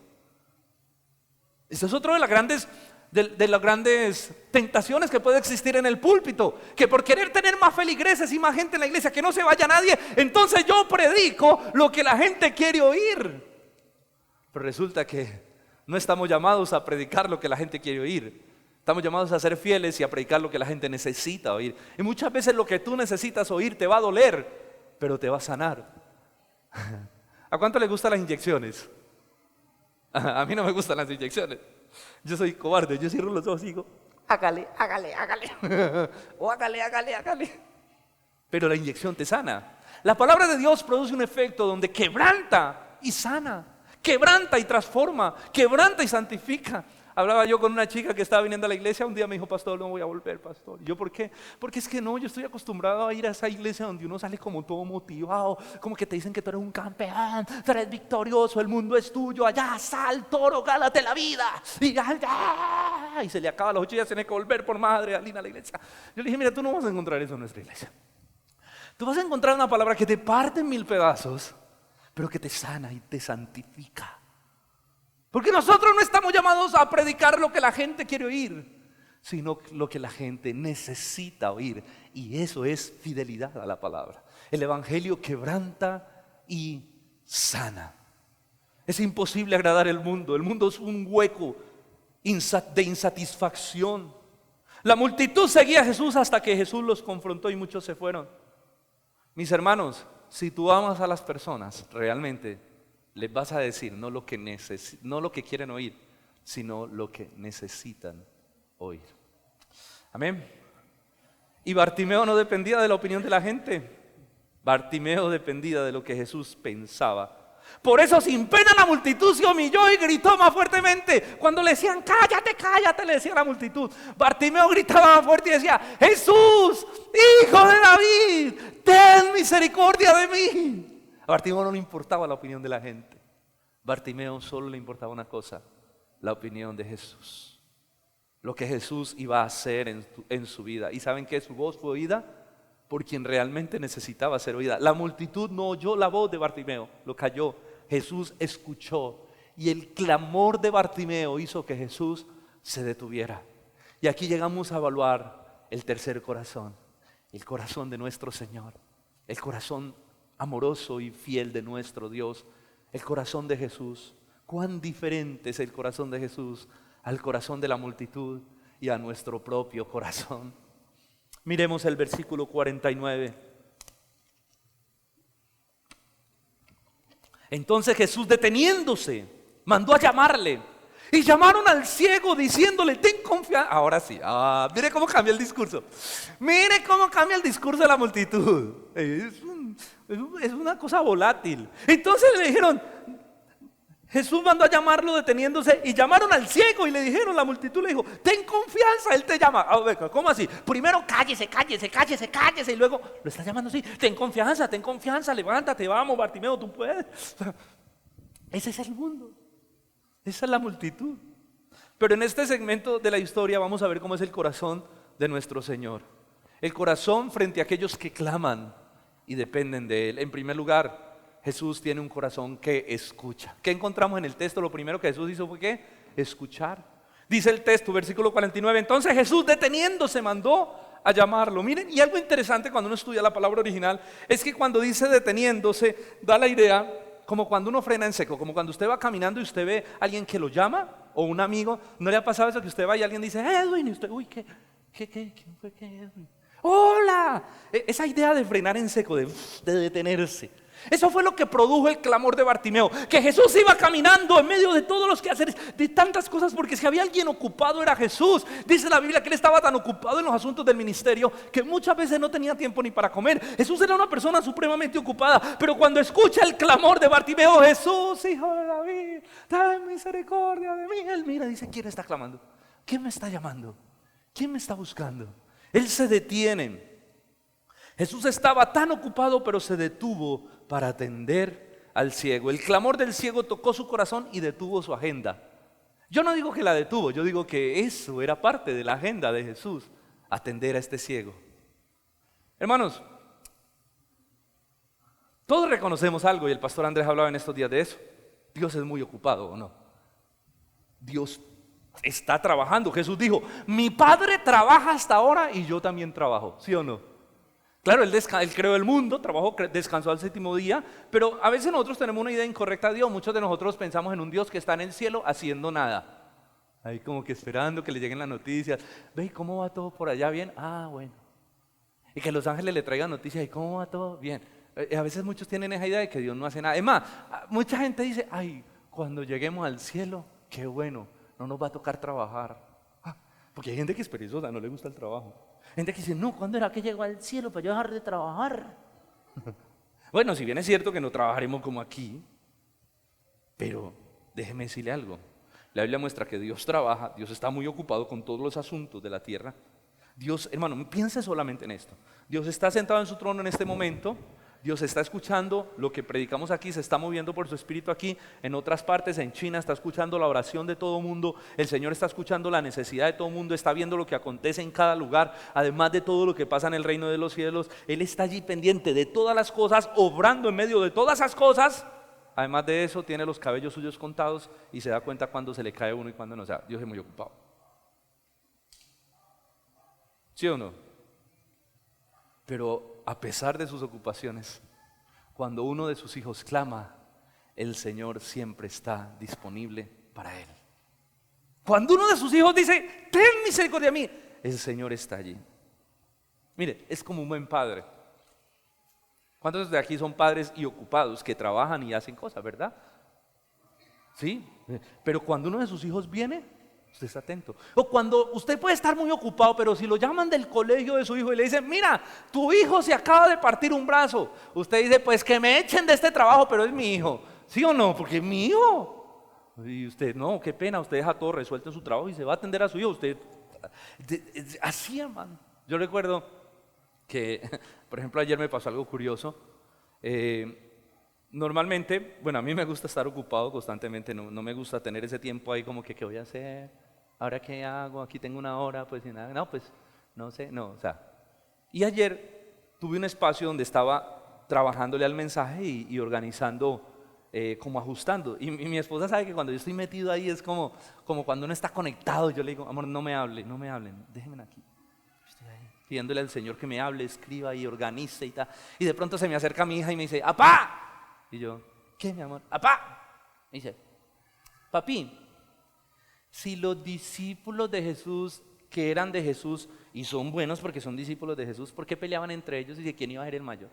Esa es otra de las grandes de las grandes tentaciones que puede existir en el púlpito, que por querer tener más feligreses y más gente en la iglesia, que no se vaya nadie, entonces yo predico lo que la gente quiere oír. Pero resulta que no estamos llamados a predicar lo que la gente quiere oír. Estamos llamados a ser fieles y a predicar lo que la gente necesita oír. Y muchas veces lo que tú necesitas oír te va a doler, pero te va a sanar. ¿A cuánto le gustan las inyecciones? A mí no me gustan las inyecciones. Yo soy cobarde, yo cierro los ojos y digo, hágale. O hágale. Pero la inyección te sana. La palabra de Dios produce un efecto donde quebranta y sana, quebranta y transforma, quebranta y santifica. Hablaba yo con una chica que estaba viniendo a la iglesia, un día me dijo, pastor, no voy a volver, pastor. ¿Y yo por qué? Porque es que no, yo estoy acostumbrado a ir a esa iglesia donde uno sale como todo motivado, como que te dicen que tú eres un campeón, tú eres victorioso, el mundo es tuyo, allá sal, toro, gánate la vida. Y se le acaba a las 8 y ya tiene que volver por madre, Alina, a la iglesia. Yo le dije, mira, tú no vas a encontrar eso en nuestra iglesia. Tú vas a encontrar una palabra que te parte en 1000 pedazos, pero que te sana y te santifica. Porque nosotros no estamos llamados a predicar lo que la gente quiere oír, sino lo que la gente necesita oír. Y eso es fidelidad a la palabra. El evangelio quebranta y sana. Es imposible agradar al mundo. El mundo es un hueco de insatisfacción. La multitud seguía a Jesús hasta que Jesús los confrontó y muchos se fueron. Mis hermanos, si tú amas a las personas realmente, les vas a decir no lo que quieren oír, sino lo que necesitan oír. Amén. Y Bartimeo no dependía de la opinión de la gente. Bartimeo dependía de lo que Jesús pensaba. Por eso sin pena la multitud se humilló y gritó más fuertemente. Cuando le decían cállate, le decía la multitud. Bartimeo gritaba más fuerte y decía, Jesús, hijo de David, ten misericordia de mí. A Bartimeo no le importaba la opinión de la gente. Bartimeo solo le importaba una cosa, la opinión de Jesús. Lo que Jesús iba a hacer en su vida. ¿Y saben qué? Su voz fue oída por quien realmente necesitaba ser oída. La multitud no oyó la voz de Bartimeo, lo calló. Jesús escuchó y el clamor de Bartimeo hizo que Jesús se detuviera. Y aquí llegamos a evaluar el tercer corazón, el corazón de nuestro Señor, el corazón amoroso y fiel de nuestro Dios, el corazón de Jesús. Cuán diferente es el corazón de Jesús al corazón de la multitud y a nuestro propio corazón. Miremos el versículo 49. Entonces Jesús, deteniéndose, mandó a llamarle. Y llamaron al ciego diciéndole, ten confianza. Ahora sí, mire cómo cambia el discurso. Mire cómo cambia el discurso de la multitud. Es una cosa volátil. Entonces le dijeron, Jesús mandó a llamarlo deteniéndose y llamaron al ciego y le dijeron, la multitud le dijo, ten confianza, él te llama. ¿Cómo así? Primero cállese y luego lo está llamando así, ten confianza, levántate, vamos Bartimeo, tú puedes. Ese es el mundo, esa es la multitud. Pero en este segmento de la historia vamos a ver cómo es el corazón de nuestro Señor. El corazón frente a aquellos que claman y dependen de Él. En primer lugar, Jesús tiene un corazón que escucha. ¿Qué encontramos en el texto? Lo primero que Jesús hizo fue ¿qué? Escuchar. Dice el texto, versículo 49. Entonces Jesús, deteniéndose, mandó a llamarlo. Miren, y algo interesante cuando uno estudia la palabra original es que cuando dice deteniéndose, da la idea como cuando uno frena en seco, como cuando usted va caminando y usted ve a alguien que lo llama, o un amigo. ¿No le ha pasado eso que usted va y alguien dice, Edwin? Y usted, uy, ¿quién fue qué, Edwin? ¡Hola! Esa idea de frenar en seco, de detenerse. Eso fue lo que produjo el clamor de Bartimeo, que Jesús iba caminando en medio de todos los quehaceres, de tantas cosas, porque si había alguien ocupado era Jesús. Dice la Biblia que él estaba tan ocupado en los asuntos del ministerio que muchas veces no tenía tiempo ni para comer. Jesús era una persona supremamente ocupada, pero cuando escucha el clamor de Bartimeo, Jesús, hijo de David, ten misericordia de mí, él mira y dice, ¿quién está clamando? ¿Quién me está llamando? ¿Quién me está buscando? Él se detiene. Jesús estaba tan ocupado, pero se detuvo para atender al ciego. El clamor del ciego tocó su corazón y detuvo su agenda. Yo no digo que la detuvo, yo digo que eso era parte de la agenda de Jesús, atender a este ciego. Hermanos, todos reconocemos algo y el pastor Andrés hablaba en estos días de eso. Dios es muy ocupado, ¿o no? Dios está trabajando. Jesús dijo, mi Padre trabaja hasta ahora y yo también trabajo, ¿sí o no? Claro, él creó el mundo, trabajó, descansó al séptimo día, pero a veces nosotros tenemos una idea incorrecta de Dios. Muchos de nosotros pensamos en un Dios que está en el cielo haciendo nada, ahí como que esperando que le lleguen las noticias. Ve, ¿cómo va todo por allá? ¿Bien? Ah, bueno. Y que los ángeles le traigan noticias, ¿y cómo va todo? Bien. A veces muchos tienen esa idea de que Dios no hace nada. Es más, mucha gente dice, ay, cuando lleguemos al cielo, qué bueno, no nos va a tocar trabajar. Porque hay gente que es perezosa, no le gusta el trabajo. Gente que dice, no, ¿cuándo era que llego al cielo para yo dejar de trabajar? Bueno, si bien es cierto que no trabajaremos como aquí, pero déjeme decirle algo. La Biblia muestra que Dios trabaja, Dios está muy ocupado con todos los asuntos de la tierra. Dios, hermano, piense solamente en esto. Dios está sentado en su trono en este momento. Dios está escuchando lo que predicamos aquí, se está moviendo por su espíritu aquí, en otras partes, en China, está escuchando la oración de todo mundo, el Señor está escuchando la necesidad de todo mundo, está viendo lo que acontece en cada lugar, además de todo lo que pasa en el reino de los cielos. Él está allí pendiente de todas las cosas, obrando en medio de todas esas cosas. Además de eso, tiene los cabellos suyos contados y se da cuenta cuando se le cae uno y cuando no. O sea, Dios es muy ocupado. ¿Sí o no? Pero a pesar de sus ocupaciones, cuando uno de sus hijos clama, el Señor siempre está disponible para él. Cuando uno de sus hijos dice, ten misericordia de mí, el Señor está allí. Mire, es como un buen padre. ¿Cuántos de aquí son padres y ocupados que trabajan y hacen cosas, verdad? Sí, pero cuando uno de sus hijos viene, usted está atento. O cuando usted puede estar muy ocupado, pero si lo llaman del colegio de su hijo y le dicen, mira, tu hijo se acaba de partir un brazo. Usted dice, pues que me echen de este trabajo, pero es mi hijo. ¿Sí o no? Porque es mi hijo. Y usted, no, qué pena, usted deja todo resuelto en su trabajo y se va a atender a su hijo. Usted, así, hermano. Yo recuerdo que, por ejemplo, ayer me pasó algo curioso. Normalmente, bueno, a mí me gusta estar ocupado constantemente, no me gusta tener ese tiempo ahí como que, ¿qué voy a hacer? ¿Ahora qué hago? Aquí tengo una hora, pues nada, no, pues no sé, no, o sea. Y ayer tuve un espacio donde estaba trabajándole al mensaje y organizando, como ajustando. Y mi esposa sabe que cuando yo estoy metido ahí es como cuando uno está conectado. Yo le digo, amor, no me hablen, déjenme aquí. Estoy ahí pidiéndole al Señor que me hable, escriba y organice y tal. Y de pronto se me acerca mi hija y me dice, ¡apá! Y yo, ¿qué, mi amor? ¡Apá! Me dice, papi, si los discípulos de Jesús, que eran de Jesús y son buenos porque son discípulos de Jesús, ¿por qué peleaban entre ellos y de quién iba a ser el mayor?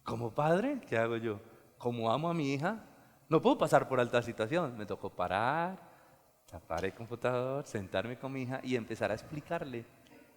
Como padre, ¿qué hago yo? Como amo a mi hija, no puedo pasar por alta situación. Me tocó parar, tapar el computador, sentarme con mi hija y empezar a explicarle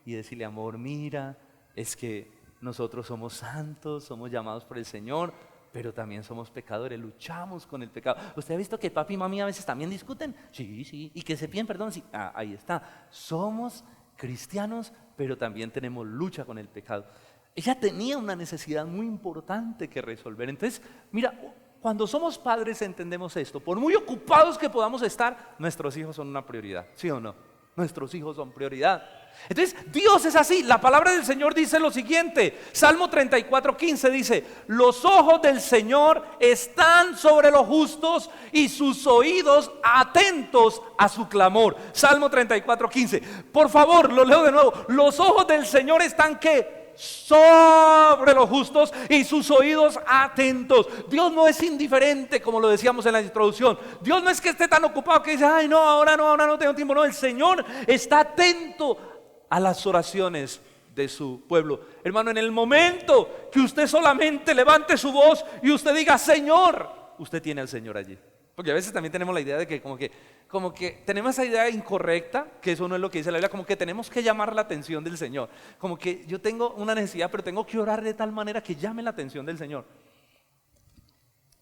y decirle, amor, mira, es que nosotros somos santos, somos llamados por el Señor, pero también somos pecadores, luchamos con el pecado. ¿Usted ha visto que papi y mami a veces también discuten? Sí, sí, y que se piden perdón, sí, ahí está. Somos cristianos, pero también tenemos lucha con el pecado. Ella tenía una necesidad muy importante que resolver. Entonces, mira, cuando somos padres entendemos esto. Por muy ocupados que podamos estar, nuestros hijos son una prioridad, ¿sí o no? Nuestros hijos son prioridad. Entonces, Dios es así. La palabra del Señor dice lo siguiente. Salmo 34:15 dice, los ojos del Señor están sobre los justos y sus oídos atentos a su clamor. Salmo 34:15. Por favor, lo leo de nuevo. Los ojos del Señor están, ¿qué? Sobre los justos y sus oídos atentos. Dios no es indiferente, como lo decíamos en la introducción. Dios no es que esté tan ocupado que dice, ay no, ahora no tengo tiempo. No, el Señor está atento a las oraciones de su pueblo. Hermano, en el momento que usted solamente levante su voz y usted diga, Señor, usted tiene al Señor allí. Porque a veces también tenemos la idea de que como que tenemos esa idea incorrecta, que eso no es lo que dice la Biblia, como que tenemos que llamar la atención del Señor. Como que yo tengo una necesidad, pero tengo que orar de tal manera que llame la atención del Señor.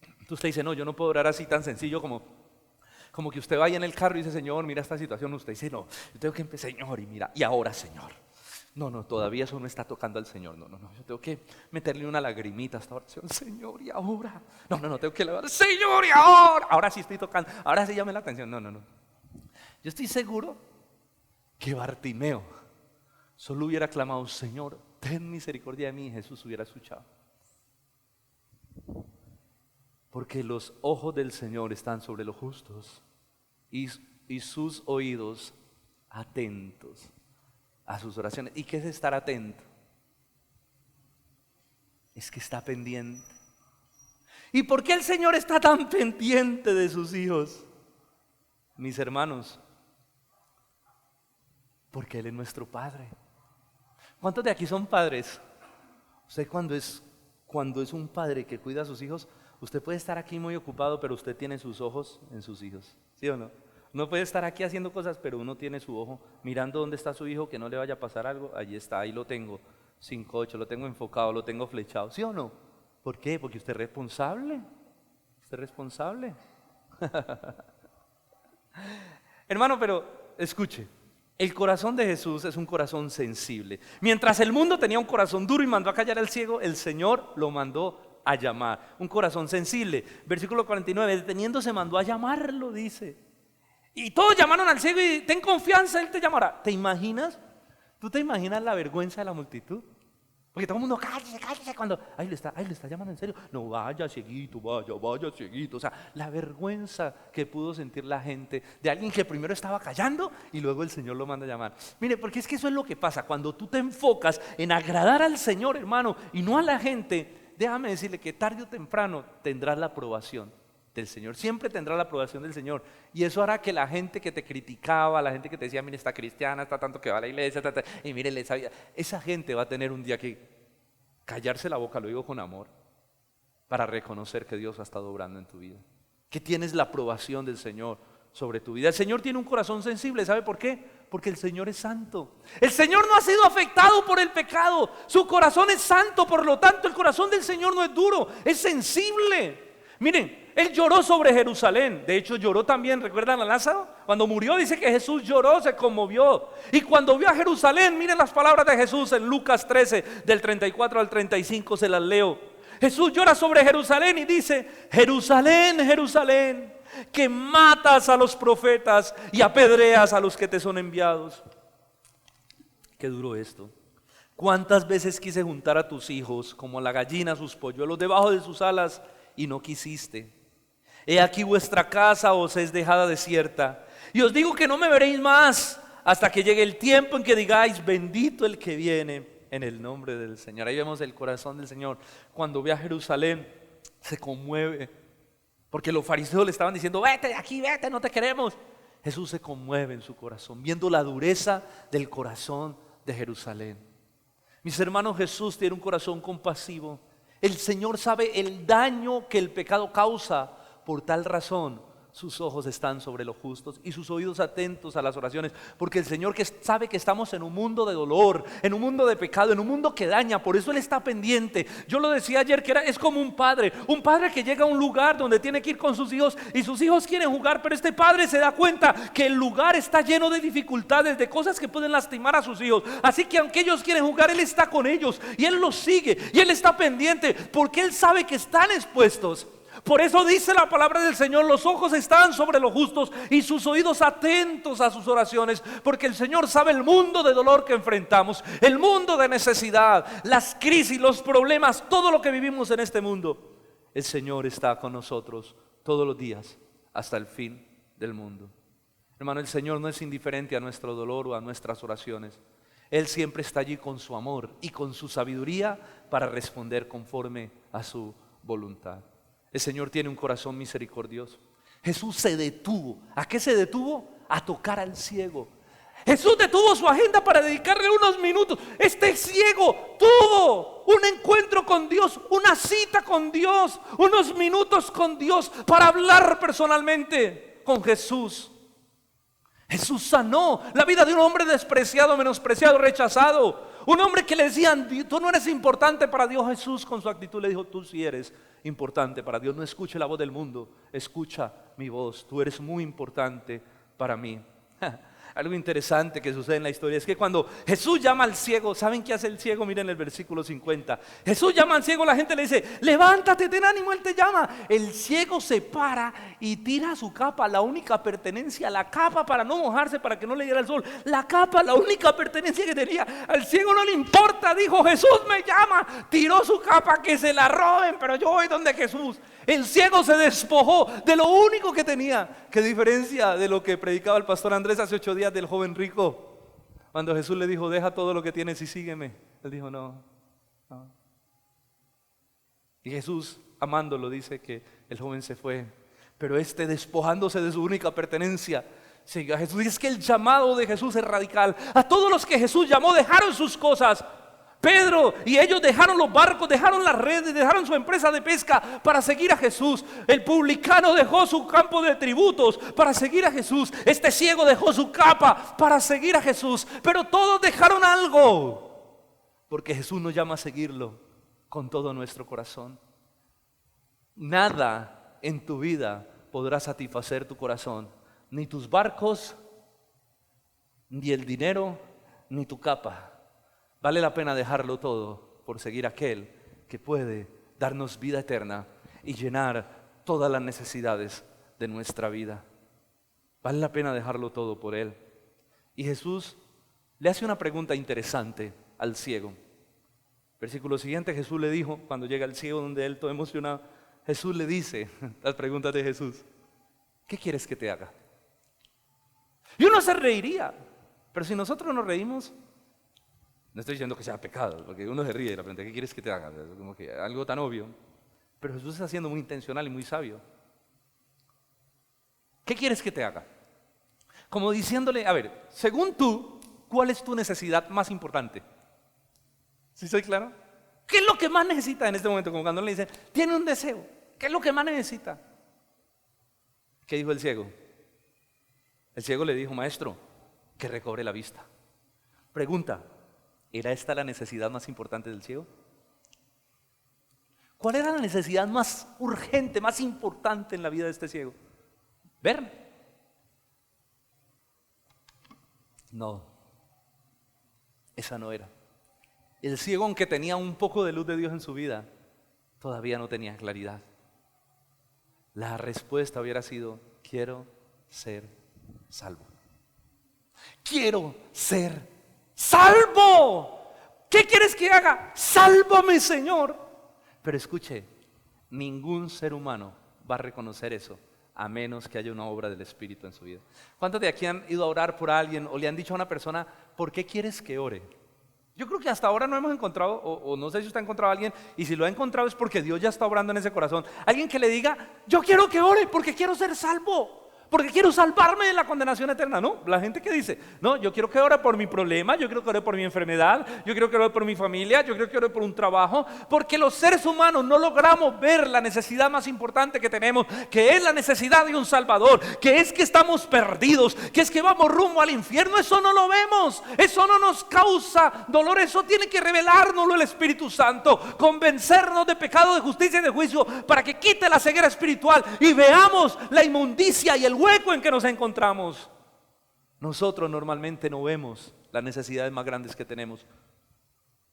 Entonces usted dice, no, yo no puedo orar así tan sencillo como que usted vaya en el carro y dice, Señor, mira esta situación. Usted dice, no, yo tengo que empezar, Señor, y mira, y ahora, Señor. No, todavía eso no está tocando al Señor. No, yo tengo que meterle una lagrimita a esta oración. Señor, y ahora. No, tengo que levantar. Señor, y ahora. Ahora sí estoy tocando. Ahora sí llame la atención. No. Yo estoy seguro que Bartimeo solo hubiera clamado, Señor, ten misericordia de mí, y Jesús hubiera escuchado. Porque los ojos del Señor están sobre los justos y sus oídos atentos a sus oraciones. ¿Y qué es estar atento? Es que está pendiente. ¿Y por qué el Señor está tan pendiente de sus hijos? Mis hermanos, porque Él es nuestro Padre. ¿Cuántos de aquí son padres? Usted cuando es un padre que cuida a sus hijos, usted puede estar aquí muy ocupado, pero usted tiene sus ojos en sus hijos, ¿sí o no? Uno puede estar aquí haciendo cosas, pero uno tiene su ojo mirando dónde está su hijo, que no le vaya a pasar algo. Allí está, ahí lo tengo, 5-8, lo tengo enfocado, lo tengo flechado, ¿sí o no? ¿Por qué? Porque usted es responsable. Usted es responsable. Hermano, pero escuche, el corazón de Jesús es un corazón sensible. Mientras el mundo tenía un corazón duro y mandó a callar al ciego, el Señor lo mandó a llamar. Un corazón sensible. Versículo 49, deteniéndose mandó a llamarlo, dice. Y todos llamaron al ciego y ten confianza, Él te llamará. ¿Te imaginas? ¿Tú te imaginas la vergüenza de la multitud? Porque todo el mundo, cállese, cállese, cuando, ahí le está llamando en serio. No, vaya cieguito, vaya cieguito. O sea, la vergüenza que pudo sentir la gente de alguien que primero estaba callando y luego el Señor lo manda a llamar. Mire, porque es que eso es lo que pasa. Cuando tú te enfocas en agradar al Señor, hermano, y no a la gente, déjame decirle que tarde o temprano tendrás la aprobación del Señor. Siempre tendrás la aprobación del Señor. Y eso hará que la gente que te criticaba, la gente que te decía, mire, está cristiana, está tanto que va a la iglesia, y mire, esa gente va a tener un día que callarse la boca, lo digo con amor, para reconocer que Dios ha estado obrando en tu vida, que tienes la aprobación del Señor sobre tu vida. El Señor tiene un corazón sensible, ¿sabe por qué? Porque el Señor es santo. El Señor no ha sido afectado por el pecado, su corazón es santo, por lo tanto el corazón del Señor no es duro, es sensible. Miren, Él lloró sobre Jerusalén. De hecho lloró también, ¿recuerdan a Lázaro? Cuando murió dice que Jesús lloró, se conmovió. Y cuando vio a Jerusalén, miren las palabras de Jesús en Lucas 13, del 34 al 35, se las leo. Jesús llora sobre Jerusalén y dice, Jerusalén, Jerusalén, que matas a los profetas y apedreas a los que te son enviados. Qué duro esto. ¿Cuántas veces quise juntar a tus hijos como la gallina a sus polluelos debajo de sus alas y no quisiste? He aquí vuestra casa os es dejada desierta. Y os digo que no me veréis más hasta que llegue el tiempo en que digáis, bendito el que viene en el nombre del Señor. Ahí vemos el corazón del Señor. Cuando ve a Jerusalén, se conmueve. Porque los fariseos le estaban diciendo, vete de aquí, vete, no te queremos. Jesús se conmueve en su corazón, viendo la dureza del corazón de Jerusalén. Mis hermanos, Jesús tiene un corazón compasivo. El Señor sabe el daño que el pecado causa. Por tal razón, sus ojos están sobre los justos y sus oídos atentos a las oraciones. Porque el Señor que sabe que estamos en un mundo de dolor, en un mundo de pecado, en un mundo que daña. Por eso Él está pendiente. Yo lo decía ayer que es como un padre que llega a un lugar donde tiene que ir con sus hijos y sus hijos quieren jugar, pero este padre se da cuenta que el lugar está lleno de dificultades, de cosas que pueden lastimar a sus hijos. Así que aunque ellos quieren jugar, Él está con ellos y Él los sigue y Él está pendiente porque Él sabe que están expuestos. Por eso dice la palabra del Señor, los ojos están sobre los justos y sus oídos atentos a sus oraciones, porque el Señor sabe el mundo de dolor que enfrentamos, el mundo de necesidad, las crisis, los problemas, todo lo que vivimos en este mundo. El Señor está con nosotros todos los días hasta el fin del mundo. Hermano, el Señor no es indiferente a nuestro dolor o a nuestras oraciones. Él siempre está allí con su amor y con su sabiduría para responder conforme a su voluntad. El Señor tiene un corazón misericordioso. Jesús se detuvo. ¿A qué se detuvo? A tocar al ciego. Jesús detuvo su agenda para dedicarle unos minutos. Este ciego tuvo un encuentro con Dios, una cita con Dios, unos minutos con Dios para hablar personalmente con Jesús. Jesús sanó la vida de un hombre despreciado, menospreciado, rechazado. Un hombre que le decían, tú no eres importante para Dios. Jesús con su actitud le dijo, tú sí eres importante para Dios. No escuche la voz del mundo, escucha mi voz. Tú eres muy importante para mí. Algo interesante que sucede en la historia es que cuando Jesús llama al ciego, ¿saben qué hace el ciego? Miren el versículo 50. Jesús llama al ciego, la gente le dice, levántate, ten ánimo, Él te llama. El ciego se para y tira su capa, la única pertenencia, la capa para no mojarse, para que no le diera el sol. La capa, la única pertenencia que tenía. Al ciego no le importa, dijo, Jesús me llama. Tiró su capa, que se la roben, pero yo voy donde Jesús. El ciego se despojó de lo único que tenía. Qué diferencia de lo que predicaba el pastor Andrés hace 8 días del joven rico. Cuando Jesús le dijo, deja todo lo que tienes y sígueme. Él dijo, no. Y Jesús, amándolo, dice que el joven se fue. Pero despojándose de su única pertenencia, siguió a Jesús. Y es que el llamado de Jesús es radical. A todos los que Jesús llamó dejaron sus cosas. Pedro y ellos dejaron los barcos, dejaron las redes, dejaron su empresa de pesca para seguir a Jesús. El publicano dejó su campo de tributos para seguir a Jesús. Este ciego dejó su capa para seguir a Jesús. Pero todos dejaron algo, porque Jesús nos llama a seguirlo con todo nuestro corazón. Nada en tu vida podrá satisfacer tu corazón, ni tus barcos, ni el dinero, ni tu capa. Vale la pena dejarlo todo por seguir a aquel que puede darnos vida eterna y llenar todas las necesidades de nuestra vida. Vale la pena dejarlo todo por Él. Y Jesús le hace una pregunta interesante al ciego. Versículo siguiente, Jesús le dijo, cuando llega el ciego donde él todo emocionado, Jesús le dice, las preguntas de Jesús, ¿qué quieres que te haga? Y uno se reiría, pero si nosotros nos reímos, no estoy diciendo que sea pecado, porque uno se ríe y la pregunta, ¿qué quieres que te haga? Como que algo tan obvio. Pero Jesús está siendo muy intencional y muy sabio. ¿Qué quieres que te haga? Como diciéndole, a ver, según tú, ¿cuál es tu necesidad más importante? ¿Sí soy claro? ¿Qué es lo que más necesita en este momento? Como cuando le dicen, tiene un deseo, ¿qué es lo que más necesita? ¿Qué dijo el ciego? El ciego le dijo, maestro, que recobre la vista. Pregunta, ¿era esta la necesidad más importante del ciego? ¿Cuál era la necesidad más urgente, más importante en la vida de este ciego? ¿Ver? No, esa no era. El ciego, aunque tenía un poco de luz de Dios en su vida, todavía no tenía claridad. La respuesta hubiera sido, quiero ser salvo. Quiero ser salvo. ¿Qué quieres que haga? Sálvame, Señor. Pero escuche, ningún ser humano va a reconocer eso a menos que haya una obra del Espíritu en su vida. ¿Cuántos de aquí han ido a orar por alguien o le han dicho a una persona, ¿por qué quieres que ore? Yo creo que hasta ahora no hemos encontrado, o no sé si usted ha encontrado a alguien, y si lo ha encontrado es porque Dios ya está obrando en ese corazón. Alguien que le diga, yo quiero que ore porque quiero ser salvo. Porque quiero salvarme de la condenación eterna. No, la gente que dice, no, yo quiero que ore por mi problema, yo quiero que ore por mi enfermedad, yo quiero que ore por mi familia, yo quiero que ore por un trabajo. Porque los seres humanos no logramos ver la necesidad más importante que tenemos, que es la necesidad de un Salvador, que es que estamos perdidos, que es que vamos rumbo al infierno. Eso no lo vemos, eso no nos causa dolor, eso tiene que revelárnoslo el Espíritu Santo, convencernos de pecado, de justicia y de juicio, para que quite la ceguera espiritual y veamos la inmundicia y el hueco en que nos encontramos. Nosotros normalmente no vemos las necesidades más grandes que tenemos.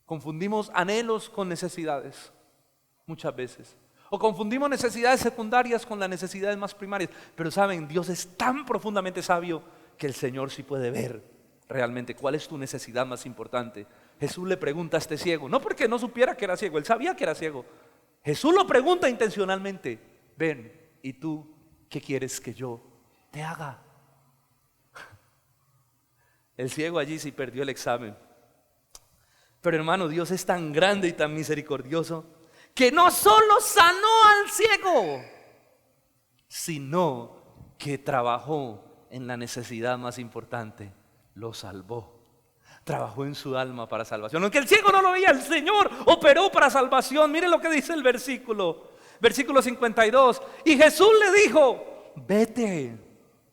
Confundimos anhelos con necesidades muchas veces, o confundimos necesidades secundarias con las necesidades más primarias. Pero saben, Dios es tan profundamente sabio que el Señor sí puede ver realmente cuál es tu necesidad más importante. Jesús le pregunta a este ciego, no porque no supiera que era ciego, él sabía que era ciego. Jesús lo pregunta intencionalmente, ven, ¿y tú qué quieres que yo te haga? El ciego allí sí perdió el examen. Pero hermano, Dios es tan grande y tan misericordioso que no solo sanó al ciego, sino que trabajó en la necesidad más importante, lo salvó. Trabajó en su alma para salvación. Aunque el ciego no lo veía, el Señor operó para salvación. Miren lo que dice el versículo 52. Y Jesús le dijo, vete,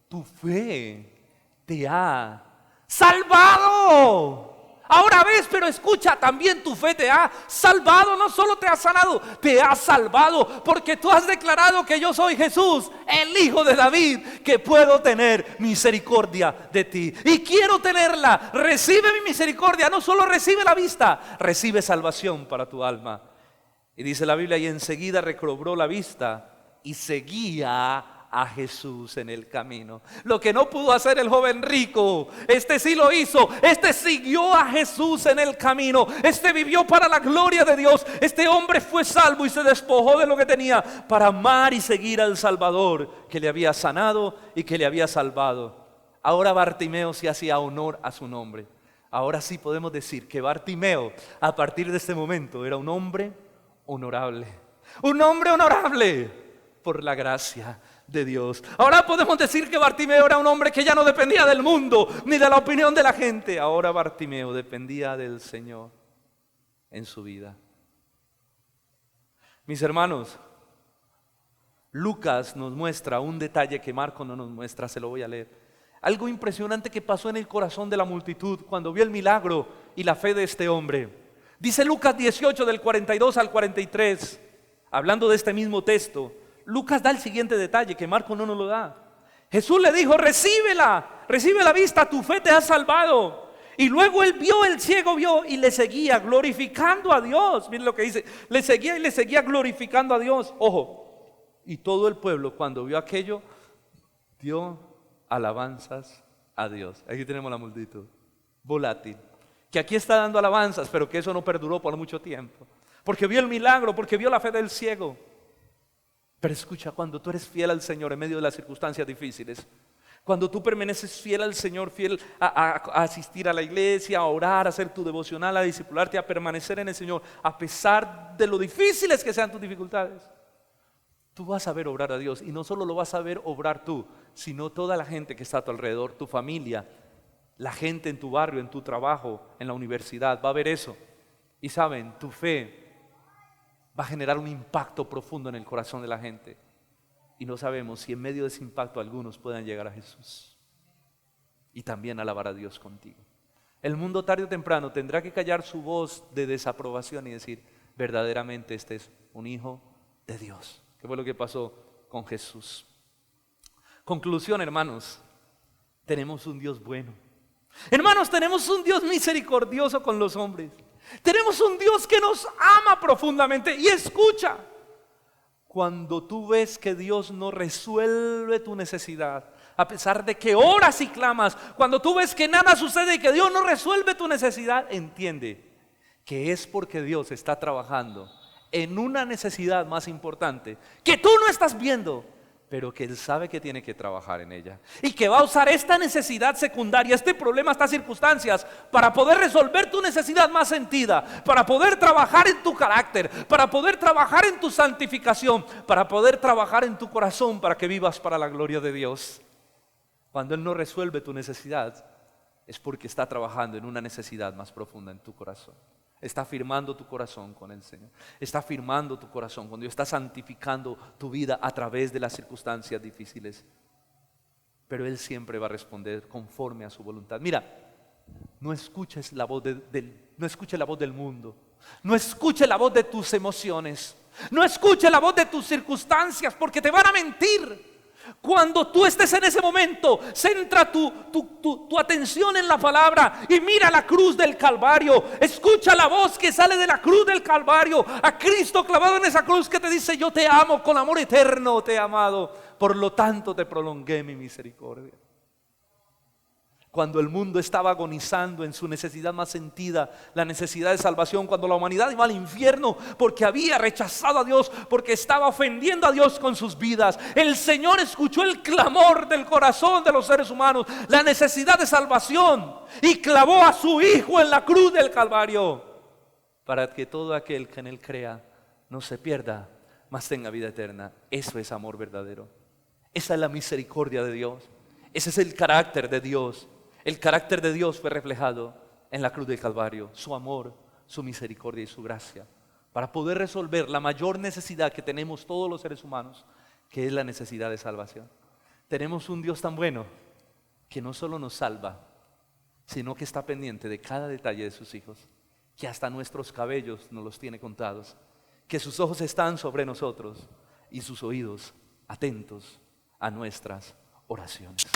tu fe te ha salvado. Ahora ves, pero escucha, también tu fe te ha salvado. No solo te ha sanado, te ha salvado, porque tú has declarado que yo soy Jesús, el Hijo de David, que puedo tener misericordia de ti. Y quiero tenerla. Recibe mi misericordia. No solo recibe la vista, recibe salvación para tu alma. Y dice la Biblia, y enseguida recobró la vista y seguía a Jesús en el camino. Lo que no pudo hacer el joven rico, este sí lo hizo. Este siguió a Jesús en el camino. Este vivió para la gloria de Dios. Este hombre fue salvo y se despojó de lo que tenía para amar y seguir al Salvador que le había sanado y que le había salvado. Ahora Bartimeo se hacía honor a su nombre. Ahora sí podemos decir que Bartimeo, a partir de este momento, era un hombre honorable. Un hombre honorable por la gracia de Dios. Ahora podemos decir que Bartimeo era un hombre que ya no dependía del mundo ni de la opinión de la gente. Ahora Bartimeo dependía del Señor en su vida. Mis hermanos, Lucas nos muestra un detalle que Marco no nos muestra, se lo voy a leer. Algo impresionante que pasó en el corazón de la multitud cuando vio el milagro y la fe de este hombre. Dice Lucas 18 del 42 al 43, hablando de este mismo texto. Lucas da el siguiente detalle que Marco no nos lo da. Jesús le dijo, recíbela, recibe la vista, tu fe te ha salvado. Y luego él vio, el ciego vio y le seguía glorificando a Dios. Miren lo que dice, le seguía y le seguía glorificando a Dios. Ojo, y todo el pueblo cuando vio aquello, dio alabanzas a Dios. Aquí tenemos la multitud, volátil, que aquí está dando alabanzas, pero que eso no perduró por mucho tiempo. Porque vio el milagro, porque vio la fe del ciego. Pero escucha, cuando tú eres fiel al Señor en medio de las circunstancias difíciles, cuando tú permaneces fiel al Señor, fiel a asistir a la iglesia, a orar, a hacer tu devocional, a discipularte, a permanecer en el Señor, a pesar de lo difíciles que sean tus dificultades, tú vas a ver obrar a Dios. Y no solo lo vas a ver obrar tú, sino toda la gente que está a tu alrededor, tu familia, la gente en tu barrio, en tu trabajo, en la universidad, va a ver eso. Y saben, tu fe va a generar un impacto profundo en el corazón de la gente. Y no sabemos si en medio de ese impacto algunos puedan llegar a Jesús y también alabar a Dios contigo. El mundo tarde o temprano tendrá que callar su voz de desaprobación y decir, verdaderamente este es un hijo de Dios. ¿Qué fue lo que pasó con Jesús? Conclusión, hermanos, tenemos un Dios bueno. Hermanos, tenemos un Dios misericordioso con los hombres. Tenemos un Dios que nos ama profundamente. Y escucha, cuando tú ves que Dios no resuelve tu necesidad, a pesar de que oras y clamas, cuando tú ves que nada sucede y que Dios no resuelve tu necesidad, entiende que es porque Dios está trabajando en una necesidad más importante que tú no estás viendo, pero que Él sabe que tiene que trabajar en ella y que va a usar esta necesidad secundaria, este problema, estas circunstancias para poder resolver tu necesidad más sentida, para poder trabajar en tu carácter, para poder trabajar en tu santificación, para poder trabajar en tu corazón, para que vivas para la gloria de Dios. Cuando Él no resuelve tu necesidad, es porque está trabajando en una necesidad más profunda en tu corazón. Está firmando tu corazón con el Señor. Está firmando tu corazón con Dios. Está santificando tu vida a través de las circunstancias difíciles. Pero Él siempre va a responder conforme a su voluntad. Mira, no escuches la voz no escuche la voz del mundo. No escuche la voz de tus emociones. No escuche la voz de tus circunstancias, porque te van a mentir. Cuando tú estés en ese momento, centra tu atención en la palabra y mira la cruz del Calvario. Escucha la voz que sale de la cruz del Calvario, a Cristo clavado en esa cruz que te dice: yo te amo, con amor eterno te he amado, por lo tanto te prolongué mi misericordia. Cuando el mundo estaba agonizando en su necesidad más sentida, la necesidad de salvación, cuando la humanidad iba al infierno porque había rechazado a Dios, porque estaba ofendiendo a Dios con sus vidas, el Señor escuchó el clamor del corazón de los seres humanos, la necesidad de salvación, y clavó a su Hijo en la cruz del Calvario, para que todo aquel que en Él crea no se pierda, mas tenga vida eterna. Eso es amor verdadero. Esa es la misericordia de Dios. Ese es el carácter de Dios. El carácter de Dios fue reflejado en la cruz del Calvario, su amor, su misericordia y su gracia, para poder resolver la mayor necesidad que tenemos todos los seres humanos, que es la necesidad de salvación. Tenemos un Dios tan bueno que no solo nos salva, sino que está pendiente de cada detalle de sus hijos, que hasta nuestros cabellos nos los tiene contados, que sus ojos están sobre nosotros y sus oídos atentos a nuestras oraciones.